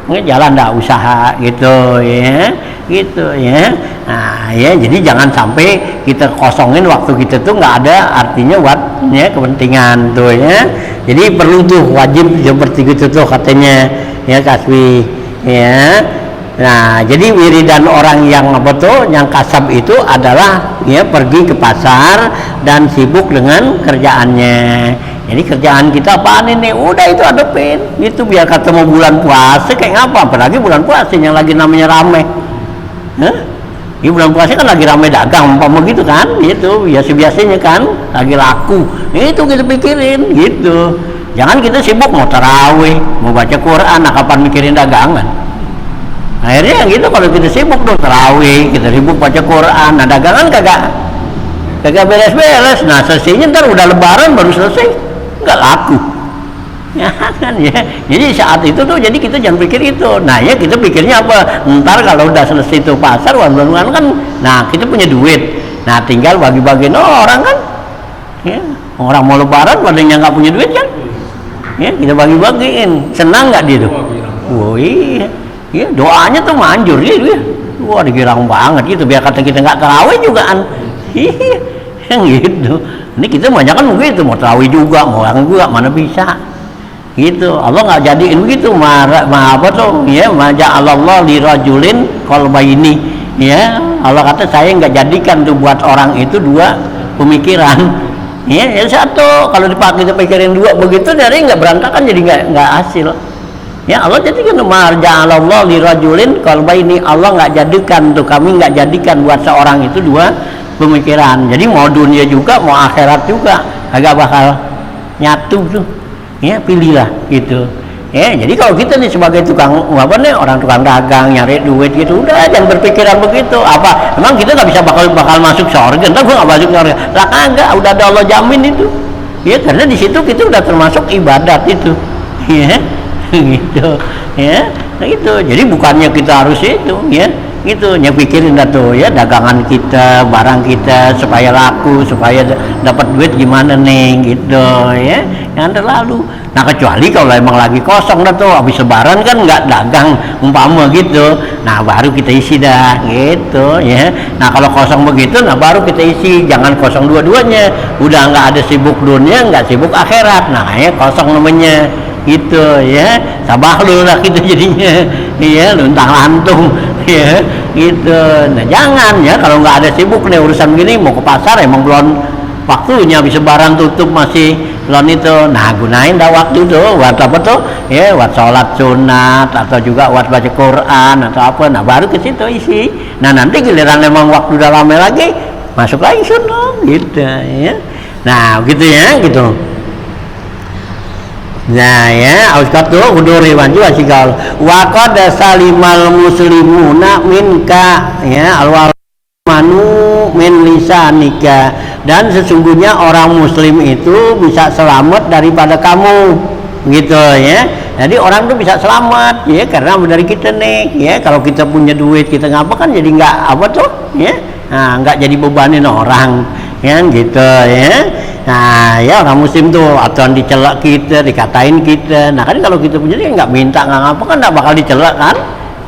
jalan usaha gitu ya, gitu ya. Nah ya, jadi jangan sampai kita kosongin waktu kita tuh nggak ada artinya buat ya kepentingan tuh ya. Jadi perlu tuh wajib seperti itu tuh katanya ya Kasbi ya. Nah jadi wiridan orang yang yang kasab itu adalah ya pergi ke pasar dan sibuk dengan kerjaannya. Jadi kerjaan kita apaan ini? Udah itu adepin. Itu biar ketemu bulan puasa kayak ngapa? Apalagi bulan puasa yang lagi namanya rame. Ini bulan puasa kan lagi rame dagang, umpama gitu kan? Itu biasa-biasanya kan lagi laku. Itu kita pikirin gitu. Jangan kita sibuk mau tarawih, mau baca Quran, nah kapan mikirin dagangan? Akhirnya gitu, kalau kita sibuk tuh tarawih, kita sibuk baca Quran, nah dagangan kagak beres-beres. Nah selesainya ntar udah lebaran baru selesai. Nggak laku ya kan ya. Jadi saat itu tuh jadi kita jangan pikir itu. Nah ya kita pikirnya apa, ntar kalau udah selesai itu pasar bulan-bulan kan, nah kita punya duit, nah tinggal bagi-bagiin orang kan ya. Orang mau lebaran padahal nggak punya duit kan ya, kita bagi-bagiin. Senang nggak dia tuh? Oh iya ya, doanya tuh manjur dia. Wah digirang banget gitu, biar kata kita nggak terawih jugaan. Iya yang gitu. Ini kita banyak kan begitu, mau terawih juga, mau yang juga, mana bisa gitu. Allah nggak jadiin begitu, apa tuh ya, maja'alallah lirajulin qalbaini ya. Allah kata saya nggak jadikan tuh buat orang itu dua pemikiran ya. Yang satu kalau dipakai kita pikirin dua begitu, dari nggak berantakan, jadi nggak hasil ya. Allah jadikan maja'alallah lirajulin qalbaini, Allah nggak jadikan tuh, kami nggak jadikan buat seorang itu dua pemikiran. Jadi mau dunia juga mau akhirat juga agak bakal nyatu tuh ya, pilihlah gitu ya. Jadi kalau kita nih sebagai tukang orang tukang dagang nyari duit gitu, udah jangan berpikiran begitu. Apa emang kita nggak bisa bakal masuk surga? Entar gua nggak masuk surga lah, kagak, udah ada Allah jamin itu ya, karena di situ kita udah termasuk ibadat itu ya. gitu ya. Nah itu jadi bukannya kita harus itu ya gitu, pikirin dah tuh ya dagangan kita, barang kita supaya laku, supaya dapat duit gimana nih gitu ya, yang terlalu. Nah kecuali kalau emang lagi kosong dah tuh, habis lebaran kan nggak dagang umpama gitu, nah baru kita isi dah gitu ya. Nah kalau kosong begitu, nah baru kita isi, jangan kosong dua-duanya, udah nggak ada sibuk dunia, nggak sibuk akhirat, nah ya kosong namanya gitu ya, sabah lu lah gitu jadinya ya, luntang lantung ya gitu. Nah jangan ya, kalau nggak ada sibuk nih urusan gini, mau ke pasar emang belum waktunya, habis lebaran tutup masih belum itu, nah gunain dah waktu tuh buat apa tuh ya, buat sholat sunat atau juga buat baca Quran atau apa, nah baru ke situ isi. Nah nanti giliran emang waktu udah lama lagi masuk lagi sunat gitu ya. Nah gitu ya gitu. Nah ya, auskatu huduri wanju wasikal wa qad salimal muslimuna minka ya alwal manu min lisanika, dan sesungguhnya orang muslim itu bisa selamat daripada kamu gitu ya. Jadi orang tuh bisa selamat ya karena dari kita nih ya. Kalau kita punya duit kita ngapa kan jadi nggak apa tuh ya, nah nggak jadi bebanin orang ya gitu ya. Nah ya orang muslim tuh atau dicelak kita, dikatain kita, nah kan kalau kita punya dia nggak minta nggak ngapa kan nggak bakal dicelak kan.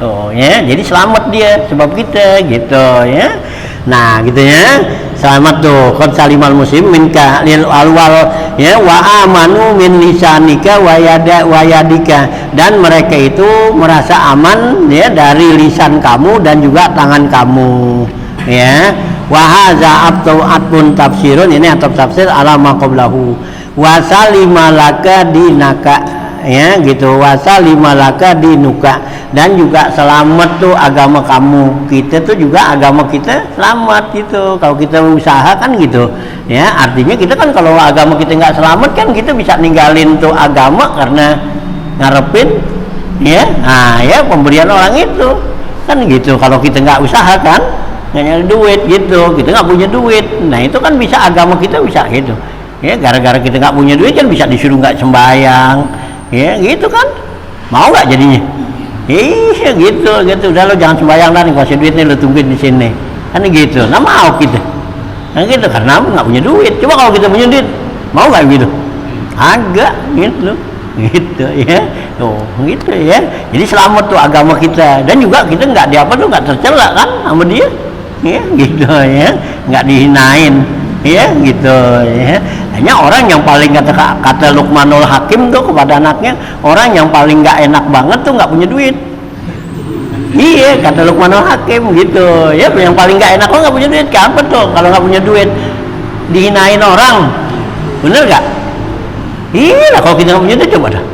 Oh ya, jadi selamat dia sebab kita gitu ya. Nah gitu ya, selamat tuh qad salimal muslim minka lil alwal ya wa amanu min lisanika wa yadika, dan mereka itu merasa aman ya dari lisan kamu dan juga tangan kamu ya. Wa hadza atun tafsirun, ini atau tafsir ala ma qablahu wa salimalaka dinaka ya gitu, wa salimalaka dinuka, dan juga selamat tuh agama kamu, kita tuh juga agama kita selamat gitu kalau kita usaha kan gitu ya. Artinya kita kan kalau agama kita nggak selamat kan kita bisa ninggalin tuh agama karena ngarepin ya, nah ya pemberian orang itu kan gitu. Kalau kita nggak usaha kan nggak nyari duit gitu, kita nggak punya duit, nah itu kan bisa agama kita bisa gitu ya. Gara-gara kita nggak punya duit kan bisa disuruh nggak sembayang ya gitu kan, mau nggak jadinya? Iya gitu udah lo jangan sembayang lah nih, kasih duit nih lo tungguin di sini kan gitu. Nah mau kita nah gitu karena nggak punya duit. Coba kalau kita punya duit mau nggak gitu? Agak gitu ya tuh gitu ya. Jadi selamat tuh agama kita, dan juga kita nggak di apa tuh nggak tercela kan sama dia ya gitu ya, nggak dihinain ya gitu ya. Hanya orang yang paling kata Luqmanul Hakim tuh kepada anaknya, orang yang paling nggak enak banget tuh nggak punya duit. Iya kata Luqmanul Hakim gitu ya, yang paling nggak enak lo nggak punya duit. Kenapa tuh kalau nggak punya duit dihinain orang, bener nggak? Iya kalau kita nggak punya duit coba dah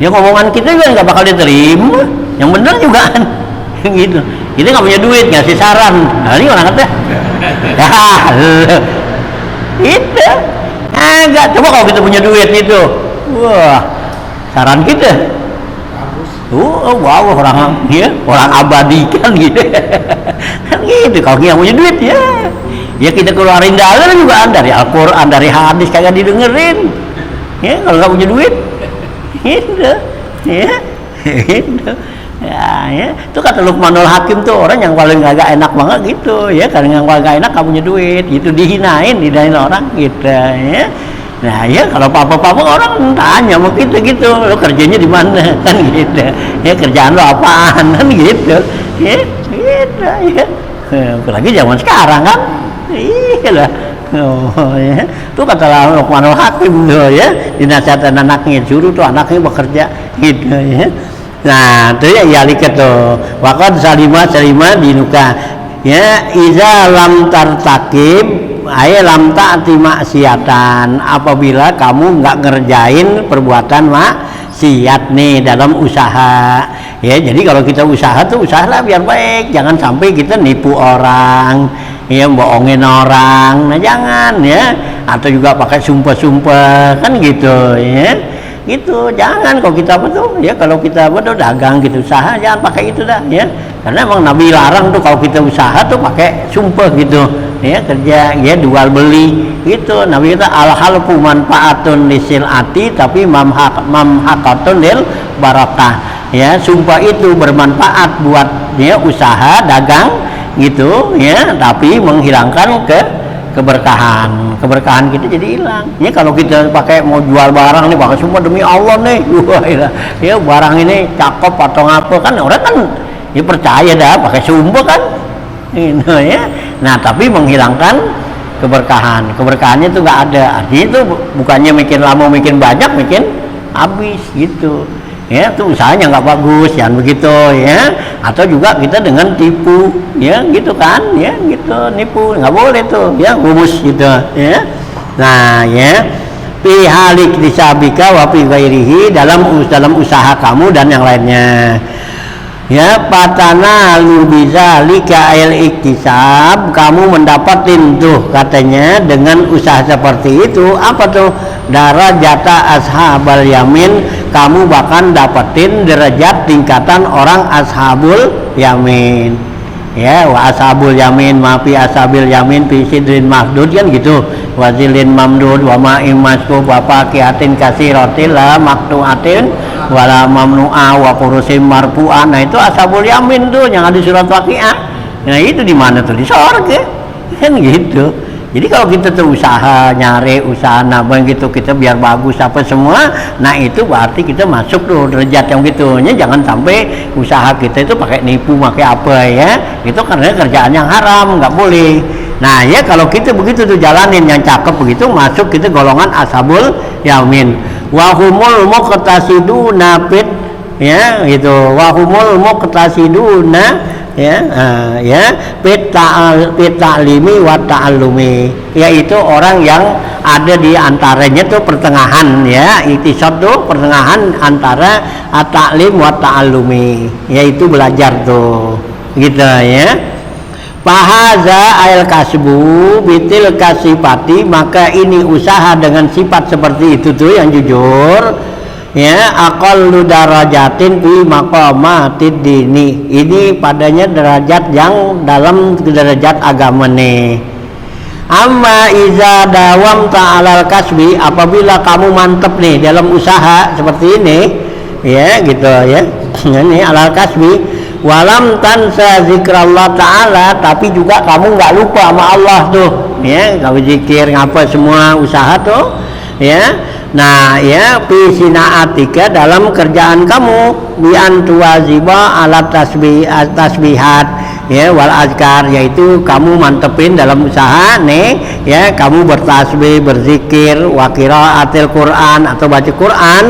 ya, ngomongan kita juga nggak bakal diterima yang bener juga kan gitu. Kita nggak punya duit ngasih saran, nah ini orang kata itu agak. Coba kalau kita punya duit itu, wah saran kita wow orang ya, orang abadi kan gitu kan gitu. Kalau kita punya duit ya kita keluarin dalil juga dari Al-Quran, dari hadis kagak didengerin ya. Kalau nggak punya duit gitu ya gitu ya. Itu kata Luqmanul Hakim tuh orang yang paling agak enak banget gitu ya, karena yang paling enak gak punya duit gitu, dihinain orang gitu ya. Nah ya kalau papa-papa orang tanya sama kita gitu, lo kerjanya di mana kan gitu ya, kerjaan lo apaan kan gitu ya gitu ya. Apalagi zaman sekarang kan iya lah. Oh ya, itu kata Luqmanul Hakim tuh ya, dinasihatin anaknya, suruh tuh anaknya bekerja gitu ya. Nah itu ya yalika tuh waqad salima dinuka ya, iza lam tartakib ay lam ta'ti maksiatan, apabila kamu nggak ngerjain perbuatan maksiat nih dalam usaha ya. Jadi kalau kita usaha tuh usahalah biar baik, jangan sampai kita nipu orang ya, bohongin orang, nah jangan ya, atau juga pakai sumpah-sumpah kan gitu ya gitu. Jangan kalau kita apa tuh ya, kalau kita apa tuh dagang gitu usaha jangan pakai itu dah ya, karena emang Nabi larang tuh kalau kita usaha tuh pakai sumpah gitu ya kerja ya jual beli gitu. Nabi kita al-halfu manfaatun lisilati tapi mamhaqatun lil barakah, ya sumpah itu bermanfaat buat ya usaha dagang gitu ya, tapi menghilangkan keberkahan kita jadi hilang. Ya kalau kita pakai mau jual barang nih pakai sumpah demi Allah nih, ya barang ini cakep atau apa kan orang kan ya percaya dah pakai sumpah kan, gitu ya. Nah tapi menghilangkan keberkahannya itu nggak ada. Artinya itu bukannya makin lama makin banyak, makin habis gitu. Ya itu usahanya nggak bagus, jangan begitu ya. Atau juga kita dengan tipu, ya gitu kan, ya gitu nipu nggak boleh tuh, ya rumus gitu ya. Nah ya fi halik disabika wa fi ghairihi, dalam usaha kamu dan yang lainnya. Ya patana lu bisa lika ail iktisab, kamu mendapatin tuh katanya dengan usaha seperti itu apa tuh darajata ashabal yamin, kamu bahkan dapetin derajat tingkatan orang ashabul yamin. Ya wa ashabul yamin mafi ashabil yamin fi sidrin mahdud kan gitu, wazilin mamdud wa ma'im masku wa faqihatin kasiratil la maqtu'atin wala mamnu'a wa kurusim marfu'ah. Nah itu ashabul yamin tuh yang ada surat Waqiah. Nah itu di mana tuh, di surga kan gitu. Jadi kalau kita tuh usaha nyari usaha nabang gitu kita biar bagus apa semua, nah itu berarti kita masuk tuh derajat yang gitunya. Jangan sampai usaha kita itu pakai nipu, pakai apa ya, itu karena kerjaan yang haram, nggak boleh. Nah ya kalau kita begitu tuh jalanin yang cakep begitu, masuk kita golongan ashabul yamin. Wahumul muqtasiduna fit, ya gitu, wahumul muqtasiduna ya ya ta'limi wa ta'allumi, yaitu orang yang ada di antaranya tuh pertengahan ya, iktisad tuh pertengahan antara at-ta'lim wa ta'allumi, yaitu belajar tuh gitu ya. Fahaza ail kasbu bitil kasifati, maka ini usaha dengan sifat seperti itu tuh yang jujur ya, aqallu darajatin fi maqamatid dini, ini padanya derajat yang dalam derajat agama nih. Amma iza dawam ta'alal kasbi, apabila kamu mantep nih dalam usaha seperti ini ya gitu ya, ini alal kasbi walam tansa zikrallah ta'ala, tapi juga kamu nggak lupa sama Allah tuh ya, kamu zikir ngapa semua usaha tuh ya. Nah ya fi sinaatika, dalam kerjaan kamu, bi antuwaziba alat tasbihat ya wal azkar, yaitu kamu mantepin dalam usaha nih ya, kamu bertasbih, berzikir, wa qiraatil Quran atau baca Quran,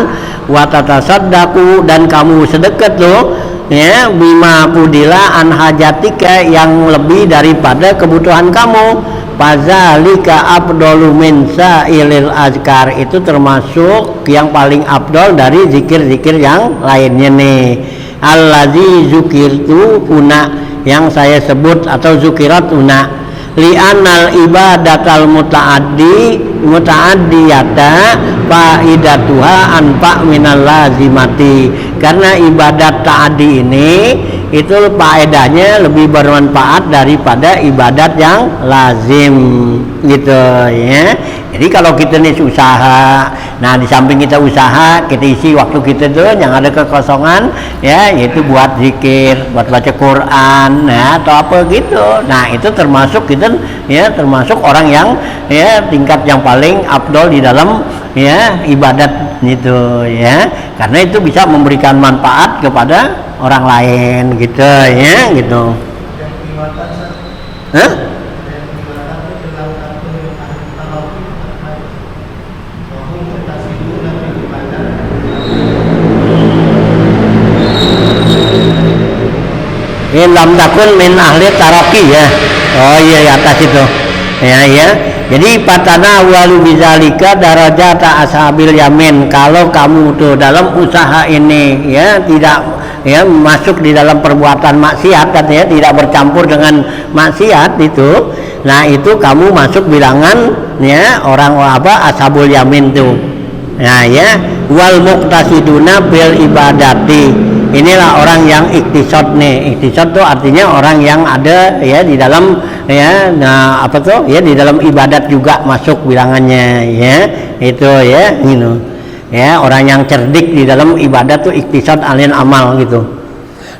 wa tatasaddaqu, dan kamu sedekah tuh ya bima pudila an hajatika, yang lebih daripada kebutuhan kamu. Fazalika afdalu min sa'ilil azkar, itu termasuk yang paling afdal dari zikir-zikir yang lainnya nih. Allazi zukirtu una, yang saya sebut atau zukirat una, li'anal ibadatal muta'addiyata faidatuha anfa minal lazimati, karena ibadat ta'addi ini itu faedahnya lebih bermanfaat daripada ibadat yang lazim gitu ya. Jadi kalau kita nih usaha, nah di samping kita usaha, kita isi waktu kita tuh yang ada kekosongan ya, yaitu buat zikir, buat baca Quran ya, atau apa gitu. Nah itu termasuk kita ya, termasuk orang yang ya tingkat yang paling afdol di dalam ya ibadat gitu ya, karena itu bisa memberikan manfaat kepada orang lain gitu ya gitu. Hah? Ini lam takun min ahli taraki ya. Oh iya atas itu ya ya. Jadi patana walu bizalika darajata ashabil yamin, kalau kamu tuh dalam usaha ini ya tidak ya masuk di dalam perbuatan maksiat katanya, tidak bercampur dengan maksiat itu, nah itu kamu masuk bilangan ya orang apa ashabul yamin tuh. Nah ya wal muqtasiduna bil ibadati, inilah orang yang iktisad nih. Iktisad tuh artinya orang yang ada ya di dalam ya, nah apa tuh ya, di dalam ibadat juga masuk bilangannya ya, itu ya gitu ya, orang yang cerdik di dalam ibadat tuh iktisad alin amal gitu.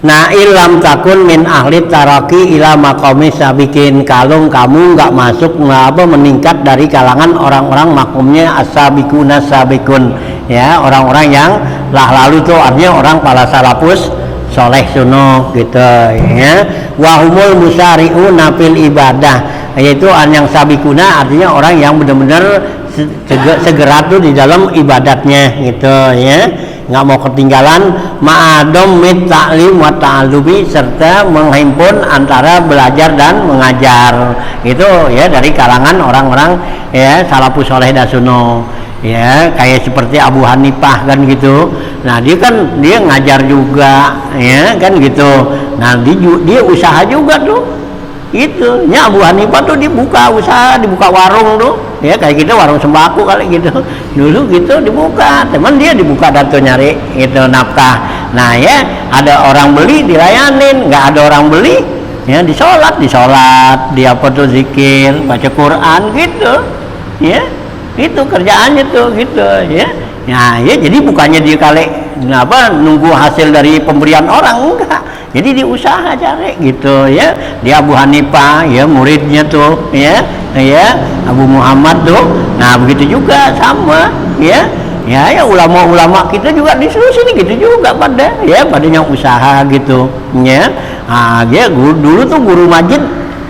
Nah, ilam takun min ahli taraki ila maqami sabikin, kalau kamu nggak masuk meningkat dari kalangan orang-orang makomnya as-sabikuna sabikun ya, orang-orang yang lalu tuh artinya orang para salafus soleh sunnah gitu ya. Wahumul musari'una fil ibadah, yaitu yang sabikuna artinya orang yang benar-benar segera tuh di dalam ibadatnya gitu ya, nggak mau ketinggalan. Ma'adom mit ta'lim wa ta'allubi, serta menghimpun antara belajar dan mengajar, itu ya dari kalangan orang-orang ya salafus soleh dan sunnah ya, kayak seperti Abu Hanifah kan gitu. Nah dia ngajar juga ya kan gitu. Nah dia usaha juga tuh itu nya, Abu Hanifah tuh dibuka usaha, dibuka warung tuh ya, kayak gitu warung sembako kali gitu dulu gitu dibuka, teman dia dibuka dan tuh nyari itu nafkah. Nah ya, ada orang beli dilayanin, nggak ada orang beli ya disolat, dia apa tuh zikir, baca Quran gitu ya, itu kerjaannya tuh gitu ya. Nah ya, jadi bukannya dia kali nunggu hasil dari pemberian orang, enggak, jadi dia usaha cari gitu ya. Dia Abu Hanifah ya, muridnya tuh ya Abu Muhammad tuh. Nah begitu juga sama ya ulama-ulama kita juga di sini gitu juga pada yang usaha gitu ya. Nah dia dulu tuh guru majid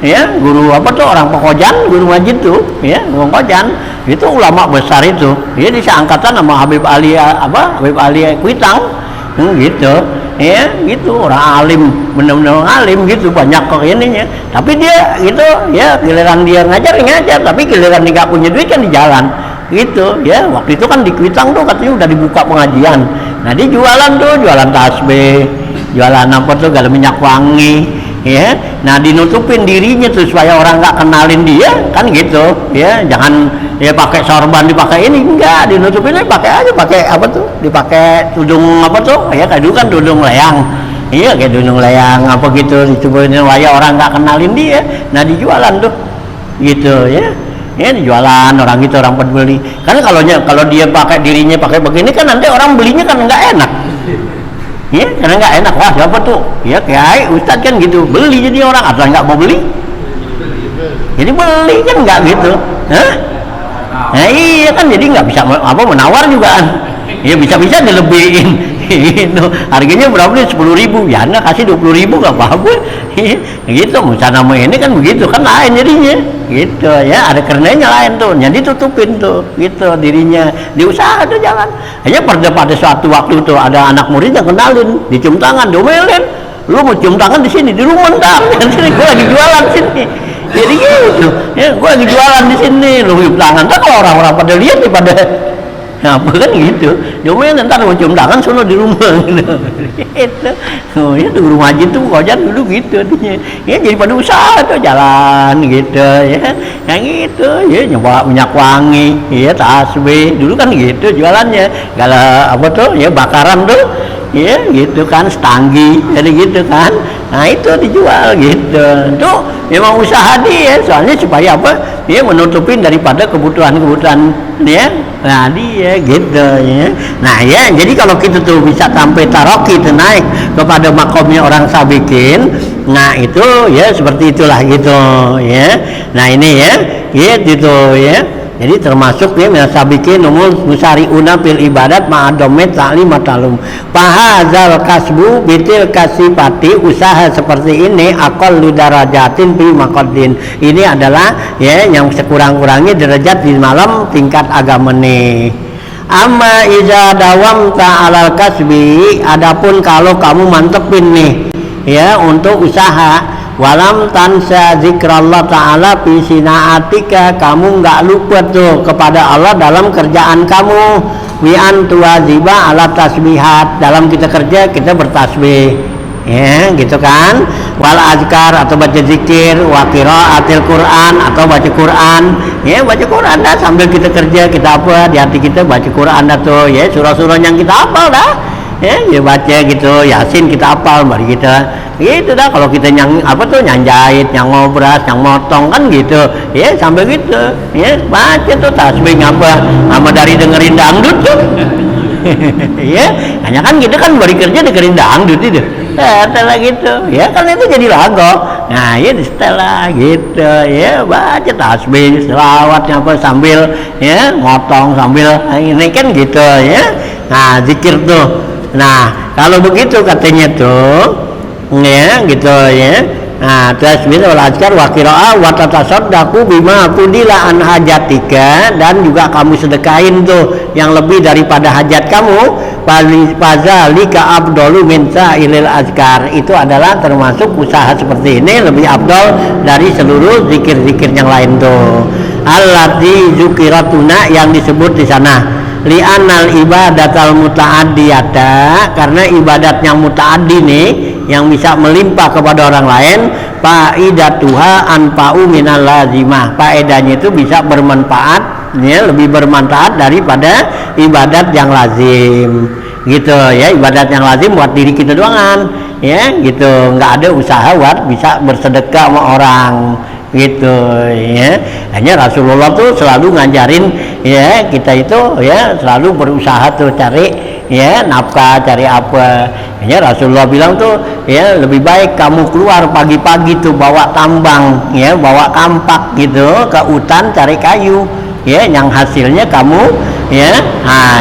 ya, guru apa tuh orang Pekojan, guru majid tuh ya, guru Pekojan itu ulama besar itu ya, diseangkatan sama Habib Ali Kuitang gitu ya, gitu orang alim, benar-benar alim gitu, banyak kok ininya. Tapi dia gitu ya, giliran dia ngajar, tapi giliran dia nggak punya duit kan di jalan gitu ya. Waktu itu kan di Kuitang tuh katanya udah dibuka pengajian. Nah dia jualan tuh, jualan tasbih, jualan apa tuh, garam minyak wangi ya. Nah dinutupin dirinya tuh supaya orang nggak kenalin dia kan gitu ya, jangan ya pakai sorban, dipakai ini, enggak, dinutupinnya pakai apa tuh, dipakai tudung apa tuh ya, kayak dulu kan tudung layang iya, kayak tudung layang apa gitu, dicobain supaya orang nggak kenalin dia. Nah dijualan tuh gitu ya dijualan orang gitu, orang pembeli. Karena kalau dia pakai dirinya pakai begini kan nanti orang belinya kan nggak enak ya, karena nggak enak, wah siapa tuh ya kayak Ustadz kan gitu, beli jadi orang, asal nggak mau beli jadi beli kan nggak gitu. Hah? Nah iya kan, jadi nggak bisa menawar juga kan ya, bisa-bisa dilebihin itu harganya berapa nih, 10.000 ya, nah kasih 20.000 nggak apa-apa gitu. Misalnya nama ini kan begitu kan lain jadinya gitu ya, ada karenanya lain tuh, jadi tutupin tuh gitu dirinya, diusaha tuh jalan aja. Pada suatu waktu tuh ada anak murid yang kenalin, dicium tangan, domelin, lu mau cium tangan di sini, di rumah ntar sini gue lagi jualan sini, jadi gitu ya, gue lagi jualan di sini, lu cium tangan, ntar kalau orang-orang pada lihat nih pada apa kan gitu, domelin, ntar mau cium tangan sono di rumah gitu. Oh ya tuh rumah aja tuh Kojan dulu gitu artinya ya, jadi pada usaha tuh jalan gitu ya, yang gitu ya, nyoba minyak wangi ya, tasbih dulu kan gitu jualannya, kalau apa tuh ya bakaran tuh ya gitu kan, setanggi jadi gitu kan. Nah itu dijual gitu tuh, memang usaha dia, soalnya supaya apa dia menutupin daripada kebutuhan dia. Nah dia gitu ya. Nah ya, jadi kalau kita tuh bisa sampai taroki itu naik kepada makomnya orang sabikin, nah itu ya seperti itulah gitu ya. Nah ini ya gitu ya. Jadi termasuk ya sabikin umul musari'una fil ibadat ma'adomet ta'lim matalum. Fahazal kasbu bitil kasifati, usaha seperti ini aqallu darajatin fi maqaddin. Ini adalah ya yang sekurang-kurangnya derajat di malam tingkat agama nih. Amma iza dawam ta'alal kasbi, adapun kalau kamu mantepin nih ya untuk usaha, walam tansa zikrallah ta'ala fi sinaatika, kamu nggak lupa tuh kepada Allah dalam kerjaan kamu, bi antuwaziba ala tasbihat, dalam kita kerja kita bertasbih ya gitu kan, wal azkar atau baca zikir, wa qiraatil Quran atau baca Quran ya, baca Quran dah sambil kita kerja, kita apa di hati kita baca Quran dah tuh ya, surah-surah yang kita hafal dah ya baca gitu Yasin kita hafal mari kita gitu dah. Kalau kita nyang apa tuh nyanjait, nyang ngobras, nyang motong kan gitu ya sampai gitu ya baca tuh tasbih apa sama dari dengerin dangdut tuh ya hanya kan gitu kan bari kerja dengerin dangdut itu setelah gitu ya kan itu jadi lagu. Nah ya di setelah gitu ya baca tasbih selawat apa sambil ya motong sambil ini kan gitu ya. Nah zikir tuh. Nah kalau begitu katanya tuh ya gitu ya. Nah tasbih wal azkar wa qiraah wa tatasaddaqu bima qudila an hajatika, dan juga kamu sedekahin tuh yang lebih daripada hajat kamu. Fazalika afdalu min sa'ilil azkar, itu adalah termasuk usaha seperti ini lebih afdal dari seluruh zikir-zikir yang lain tuh. Allati zukiratuna yang disebut di sana. Li'anal ibadatal muta'addiyata, karena ibadat yang muta'addi nih yang bisa melimpah kepada orang lain, faidatuha anfa'u minal lazimah, faedahnya itu bisa bermanfaat ya, lebih bermanfaat daripada ibadat yang lazim gitu ya. Ibadat yang lazim buat diri kita doangan ya gitu, nggak ada usaha buat bisa bersedekah sama orang gitu ya. Hanya Rasulullah tuh selalu ngajarin ya kita itu ya selalu berusaha tuh cari ya nafkah, cari apa. Hanya Rasulullah bilang tuh ya lebih baik kamu keluar pagi-pagi tuh bawa tambang ya, bawa kampak gitu ke hutan cari kayu ya, yang hasilnya kamu ya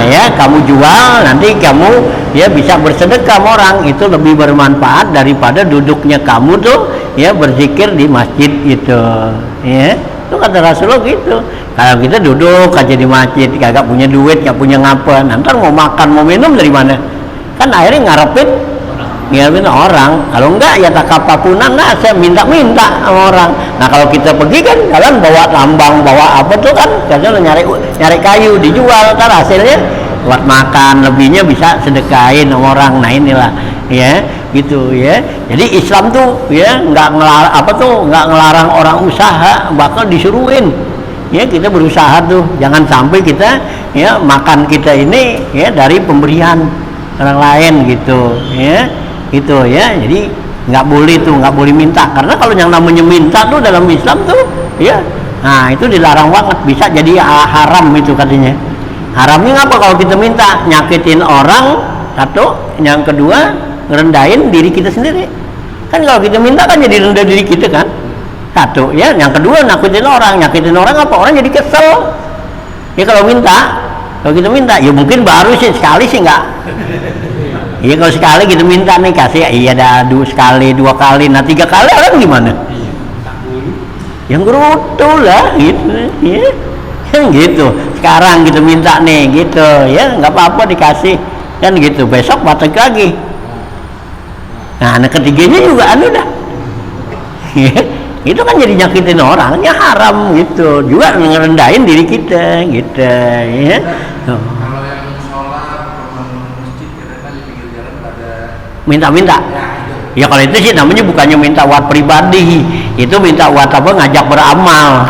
ya kamu jual, nanti kamu ya bisa bersedekah sama orang, itu lebih bermanfaat daripada duduknya kamu tuh ya berzikir di masjid gitu ya. Itu kata Rasulullah gitu. Kalau kita duduk aja di masjid kagak punya duit, nggak punya ngapa, nanti mau makan mau minum dari mana, kan akhirnya ngarepin orang. Kalau enggak ya takapapunan, nah saya minta-minta sama orang. Nah kalau kita pergi kan kalian bawa tambang, bawa apa tuh kan biasanya nyari kayu dijual, kan hasilnya buat makan, lebihnya bisa sedekahin sama orang. Nah inilah ya gitu ya. Jadi Islam tuh ya nggak ngelarang orang usaha, bakal disuruhin ya kita berusaha tuh. Jangan sampai kita ya makan kita ini ya dari pemberian orang lain gitu ya. Gitu ya, jadi nggak boleh tuh, nggak boleh minta, karena kalau yang namanya minta tuh dalam Islam tuh ya, nah itu dilarang banget, bisa jadi haram itu katanya. Haramnya ngapa? Kalau kita minta nyakitin orang satu, yang kedua ngerendahin diri kita sendiri. Kan kalau kita minta kan jadi rendah diri kita kan, satu ya, yang kedua nyakitin orang apa? Orang jadi kesel ya kalau kita minta ya mungkin baru sih sekali sih nggak. Iya kalau sekali kita minta nih kasih, iya dah sekali, 2 kali, nah 3 kali orang gimana? Yang gerutu lah gitu ya. Gitu. Sekarang kita minta nih gitu ya, nggak apa-apa dikasih kan gitu, besok balik lagi. Nah anak ketiganya juga dah. Itu kan jadi nyakitin orang, ya haram gitu. Juga ngerendahin diri kita gitu ya. Minta-minta ya, kalau itu sih namanya bukannya minta buat pribadi, itu minta buat apa, ngajak beramal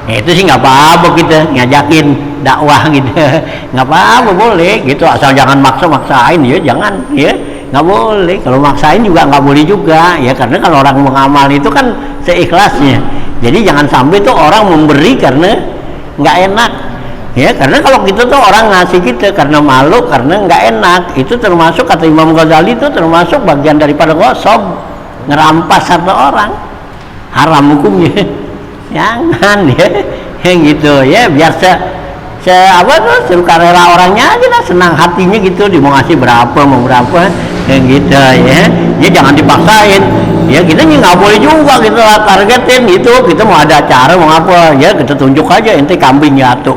ya, itu sih nggak apa-apa kita ngajakin dakwah gitu nggak apa-apa, boleh gitu, asal jangan maksain ya, jangan ya, nggak boleh. Kalau maksain juga nggak boleh juga ya, karena kalau orang mengamal itu kan seikhlasnya. Jadi jangan sampai tuh orang memberi karena nggak enak ya, karena kalau kita tuh orang ngasih kita karena malu, karena nggak enak, itu termasuk kata Imam Ghazali itu termasuk bagian daripada ghosab, ngerampas harta orang, haram hukumnya. Jangan ya, gitu ya, biar sukarela orangnya aja lah, senang hatinya gitu, dia mau ngasih berapa mau berapa gitu ya. Ya jangan dipaksain ya, kita nggak boleh juga kita targetin gitu, kita mau ada acara mau apa ya kita tunjuk aja, ente kambing jatuh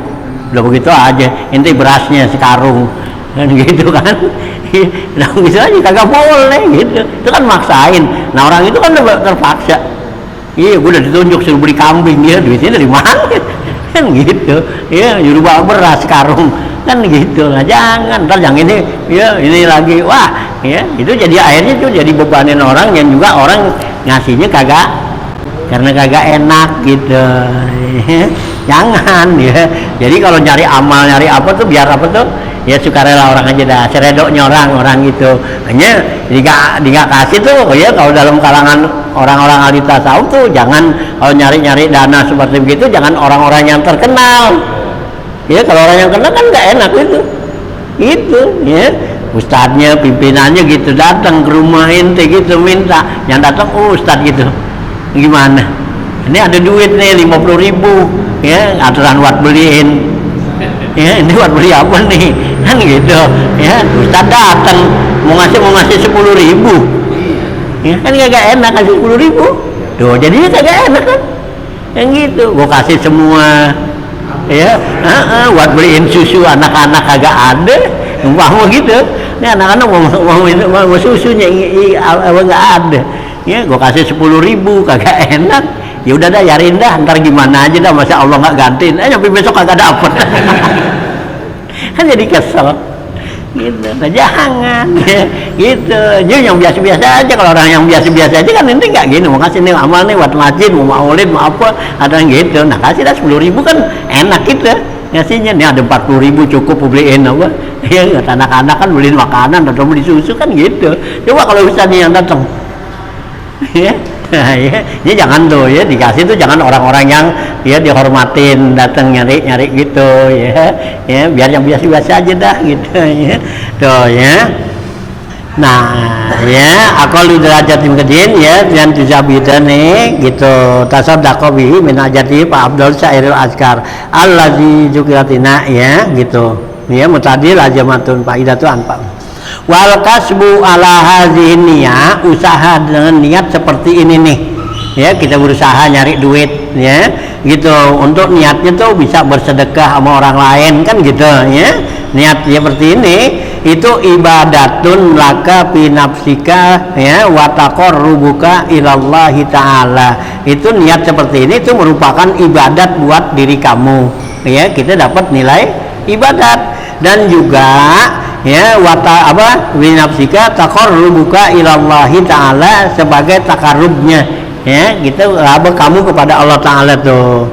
udah begitu aja, inti berasnya sekarung kan gitu kan. Nah gitu aja kagak boleh gitu, itu kan maksain. Nah orang itu kan terpaksa, iya gue udah ditunjuk suruh beli kambing, ya duitnya dari mana kan gitu ya, nyuruh bawa beras sekarung kan gitu lah. Jangan ntar yang ini ya ini lagi, wah ya itu jadi akhirnya tuh jadi bebanin orang, yang juga orang ngasihnya karena kagak enak gitu ya. Jangan ya. Jadi kalau nyari amal, nyari apa tuh biar apa tuh ya sukarela orang aja dah, seredoknya orang itu. Hanya nggak kasih tuh ya, kalau dalam kalangan orang-orang ahli tasawuf tuh jangan, kalau nyari-nyari dana seperti begitu jangan orang-orang yang terkenal. Ya kalau orang yang kenal kan nggak enak itu ya. Ustadznya, pimpinannya gitu datang ke rumah ente gitu minta, yang datang ustadz gitu, gimana? Ini ada duit nih 50.000 ya, aturan buat beliin ya, ini buat beli apa nih kan gitu ya. Ustadz datang mau ngasih 10.000 ya, kan gak enak kasih 10.000 tuh, jadinya kagak enak kan yang gitu. Gua kasih semua ya, buat beliin susu anak-anak kagak ada, mau gitu. Ini anak-anak mau susunya nggak ada ya, gua kasih 10.000 kagak enak. Ya udah dah, yarin dah, ntar gimana aja dah, masa Allah nggak gantiin, sampai besok kagak dapet. Kan jadi kesel gitu. Nah jangan ya, gitu. Jadi yang biasa-biasa aja. Kalau orang yang biasa-biasa aja kan ini nggak gini, mau kasih nih amal nih buat masjid, mau maulid, mau apa, ada yang gitu. Nah kasih dah 10.000 kan enak gitu ngasihnya. Nih ada 40.000 cukup beliin apa ya, anak-anak kan beliin makanan atau beli susu kan gitu. Coba kalau misalnya yang datang ya, nah, ya jangan tuh ya, dikasih tuh jangan orang-orang yang ya dihormatin datang nyari gitu ya biar yang biasa-biasa aja dah gitu ya tuh ya. Nah ya, aqallu darajatin kedin ya, dan tujabidane gitu, tasaddaqo bihi min ajati Pak Abdul Syairul Azkar allazi dzukiratina ya gitu ya, mutadil ajamatun faidatu anfa. Wal kasbu ala hadhihi niyah, usaha dengan niat seperti ini nih ya, kita berusaha nyari duit ya gitu, untuk niatnya tuh bisa bersedekah sama orang lain kan gitu ya, niat seperti ini itu ibadatun laka fi nafsika ya, wa taqarrubuka ilallahi ta'ala. Itu niat seperti ini itu merupakan ibadat buat diri kamu ya, kita dapat nilai ibadat. Dan juga ya wata apa binafsika taqarrubuka ilallahi ta'ala, sebagai takarrubnya ya gitu kamu kepada Allah Ta'ala tuh.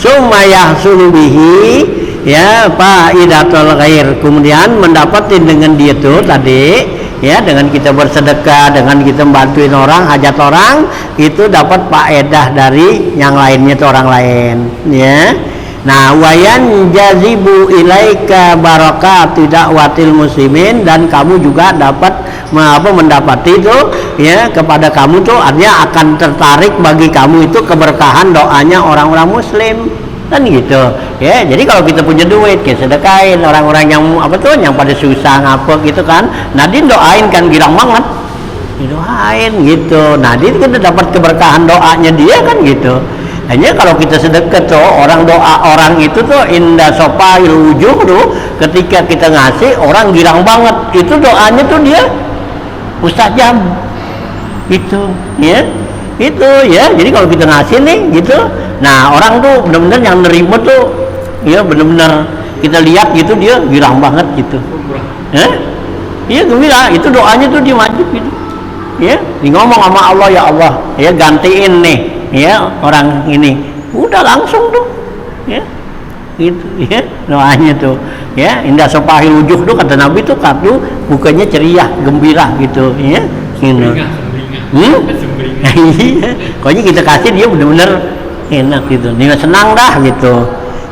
Summa yahsulu bihi ya faidatul ghair, kemudian mendapatin dengan dia tuh tadi ya, dengan kita bersedekah, dengan kita bantuin orang, hajat orang, itu dapat faedah dari yang lainnya tuh, orang lain ya. Nah, wayan jazibu ilaika barakati da'watil muslimin, dan kamu juga dapat mendapati itu ya, kepada kamu tuh artinya akan tertarik bagi kamu itu keberkahan doanya orang-orang muslim kan gitu ya. Jadi kalau kita punya duit, kita sedekahin orang-orang yang apa tuh, yang pada susah ngapa gitu kan, Nadine doain kan, girang banget didoain gitu. Nadine kita dapat keberkahan doanya dia kan gitu. Hanya kalau kita sedekah tuh, orang doa orang itu tuh indah sopail ujung tuh, ketika kita ngasih orang girang banget, itu doanya tuh dia mustajab itu ya, itu ya. Jadi kalau kita ngasih nih gitu, nah orang tuh benar-benar yang nerima tuh ya, benar-benar kita lihat gitu dia girang banget gitu iya gembira, itu doanya tuh dia wajib gitu ya, di ngomong sama Allah, ya Allah ya gantiin nih ya orang ini, udah langsung tuh ya gitu ya doanya tuh ya, indah sopahil wujuh tuh kata Nabi tuh, kartu bukannya ceria gembira gitu ya gitu. Iya, pokoknya kita kasih dia bener-bener enak gitu, dia senang dah gitu.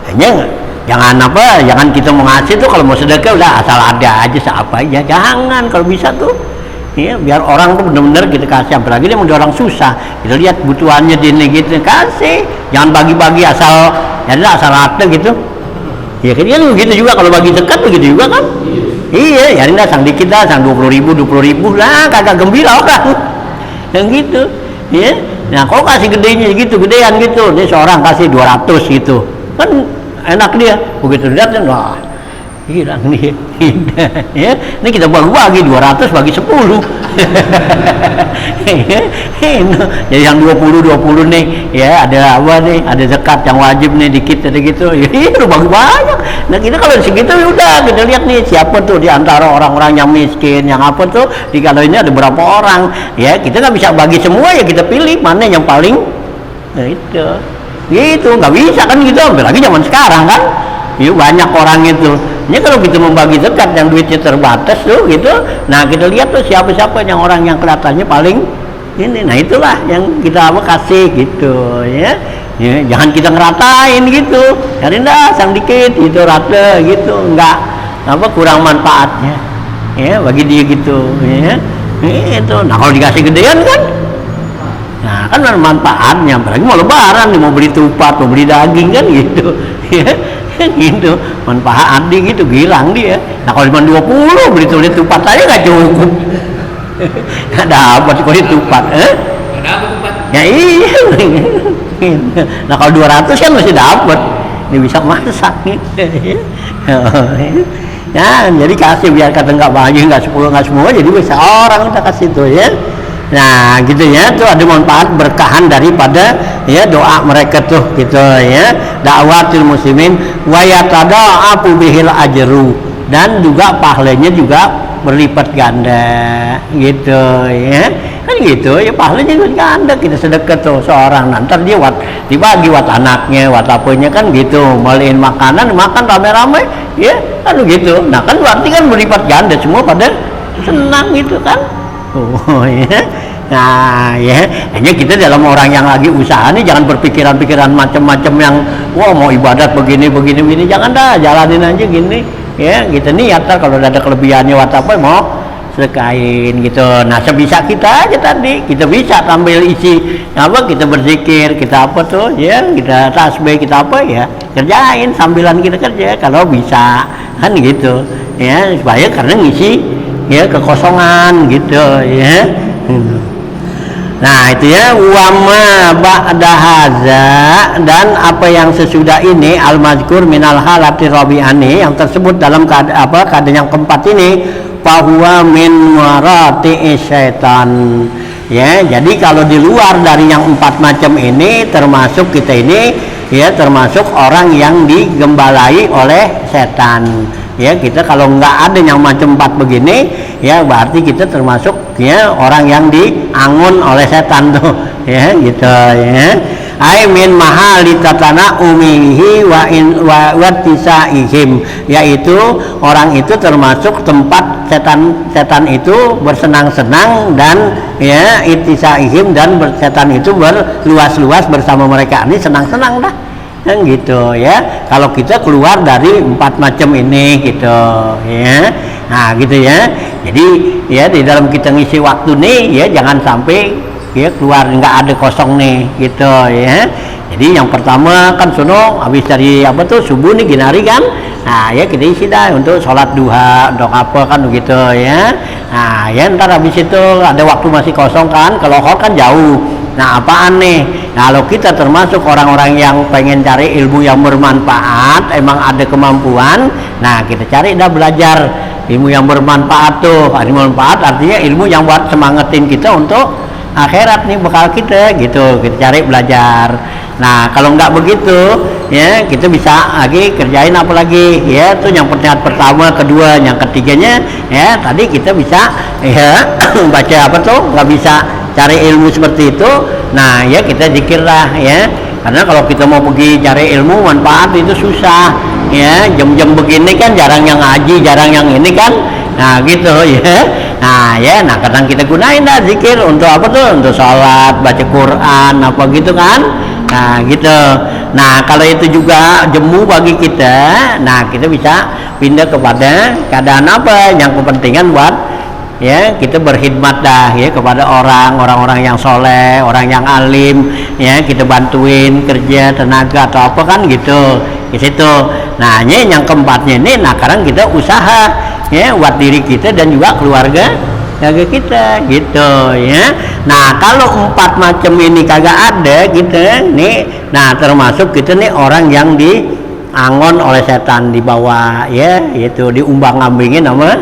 Hanya jangan jangan kita mau ngasih tuh, kalau mau sedekah udah asal ada aja seapa aja, jangan. Kalau bisa tuh ya, biar orang tuh bener-bener kita kasih, apalagi dia mau orang susah, kita lihat butuhannya dia gitu, kasih, jangan bagi-bagi asal jadi asal rata gitu ya. Kan begitu juga kalau bagi zakat begitu juga kan iya, ya ini sang dikit dah, sang 20.000 lah kagak gembira orang yang gitu ya. Nah kalau kasih gedenya gitu, gedean gitu, dia seorang kasih 200 gitu kan enak dia, begitu lihat kan wah hilang nih ya. Ini kita bagi 200 bagi 10 jadi yang 20 nih ya, ada apa nih, ada zakat yang wajib nih dikit ada gitu ya, udah bagi banyak. Nah kita kalau segitu ya udah kita lihat nih siapa tuh di antara orang-orang yang miskin, yang apa tuh, di kalau ini ada berapa orang ya, kita nggak bisa bagi semua ya, kita pilih mana yang paling nah itu gitu, nggak bisa kan gitu, apalagi zaman sekarang kan ya, banyak orang itu Ini kalau kita membagi zakat yang duitnya terbatas tuh gitu, nah kita lihat tuh siapa-siapa yang orang yang kelihatannya paling ini, nah itulah yang kita kasih gitu ya. Ya, jangan kita ngeratain gitu, cari dah sang dikit gitu rata gitu, enggak apa kurang manfaatnya ya bagi dia gitu ya. Itu nah kalau dikasih gedean kan, nah kan ada manfaatnya, apalagi mau lebaran nih, mau beli tupat, mau beli daging kan gitu ya. Gitu manfaat dia gitu, girang dia. Nah kalau cuma 20 beli tupat aja nggak cukup. Nggak dapat kalau tupat ya iya. Nah kalau 200 kan masih dapat, ini bisa masak nih. Ya jadi kasih biar kata nggak banyak, nggak 10, nggak semua, jadi bisa orang kita kasih tuh ya. Nah gitu ya, tuh ada manfaat berkahan daripada ya doa mereka tuh gitu ya. Da'watul muslimin wa yatada'afu bihil ajru, dan juga pahalanya juga berlipat ganda gitu ya. Kan gitu ya, pahalanya juga ganda. Kita sedekah tuh seorang, nanti dia dibagi buat anaknya, buat apanya kan gitu, beliin makanan, makan rame-rame ya kan gitu. Nah kan berarti kan berlipat ganda, semua pada senang gitu kan. Oh ya. Nah ya, hanya kita dalam orang yang lagi usaha nih jangan berpikiran-pikiran macam-macam yang wah mau ibadat begini, jangan dah, jalanin aja gini ya. Kita niat kalau ada kelebihannya wat apa mau sedekahin gitu. Nah sebisa kita aja tadi, kita bisa sambil isi apa, kita berzikir, kita apa tuh ya, kita tasbih, kita apa ya, kerjain sambilan kita kerja kalau bisa kan gitu ya, supaya karena ngisi ya kekosongan gitu ya. Nah itu ya, wama ba'da haza, dan apa yang sesudah ini al-mazkur minal halati rabi'ani, yang tersebut dalam keadaan yang keempat ini, fahuwa min warati syaitan ya. Jadi kalau di luar dari yang 4 macam ini, termasuk kita ini ya, termasuk orang yang digembalai oleh setan ya. Kita kalau nggak ada yang macam 4 begini ya, berarti kita termasuk ya orang yang diangun oleh setan tuh ya gitu ya. Ai min mahali tatana umihi wa tisaihim, yaitu orang itu termasuk tempat setan itu bersenang-senang, dan ya itisaihim, dan setan itu berluas-luas bersama mereka. Ini senang-senang dah kan gitu ya, kalau kita keluar dari 4 macam ini gitu ya. Nah gitu ya, jadi ya di dalam kita ngisi waktu nih ya, jangan sampai ya keluar nggak ada kosong nih gitu ya. Jadi yang pertama kan sono habis dari apa tuh subuh nih ginari kan, nah ya kita isi dah untuk sholat duha, untuk apa kan begitu ya. Nah ya ntar habis itu ada waktu masih kosong kan, kalau kan jauh. Nah apaan nih? Nah, kalau kita termasuk orang-orang yang pengen cari ilmu yang bermanfaat, emang ada kemampuan, nah kita cari dah belajar ilmu yang bermanfaat tuh. Ilmu bermanfaat artinya ilmu yang buat semangatin kita untuk akhirat nih bekal kita gitu, kita cari belajar. Nah kalau nggak begitu ya, kita bisa lagi kerjain apa lagi ya, tuh yang pertama, kedua, yang ketiganya ya tadi kita bisa ya baca apa tuh, nggak bisa cari ilmu seperti itu. Nah ya kita zikir lah ya, karena kalau kita mau pergi cari ilmu manfaat itu susah ya, jam-jam begini kan jarang yang ngaji, jarang yang ini kan. Nah gitu ya. Nah ya, nah kadang kita gunain dah zikir untuk apa tuh, untuk sholat, baca Quran apa gitu kan. Nah gitu. Nah kalau itu juga jemu bagi kita, nah kita bisa pindah kepada keadaan apa yang kepentingan buat ya kita berkhidmat dah ya kepada orang-orang yang soleh, orang yang alim ya, kita bantuin kerja tenaga atau apa kan gitu di situ. Nah ini yang keempatnya ini, nah sekarang kita usaha ya buat diri kita dan juga keluarga kita gitu ya. Nah kalau 4 macam ini kagak ada gitu nih, nah termasuk kita nih orang yang diangon oleh setan, dibawa ya itu, diumbang-ambingin sama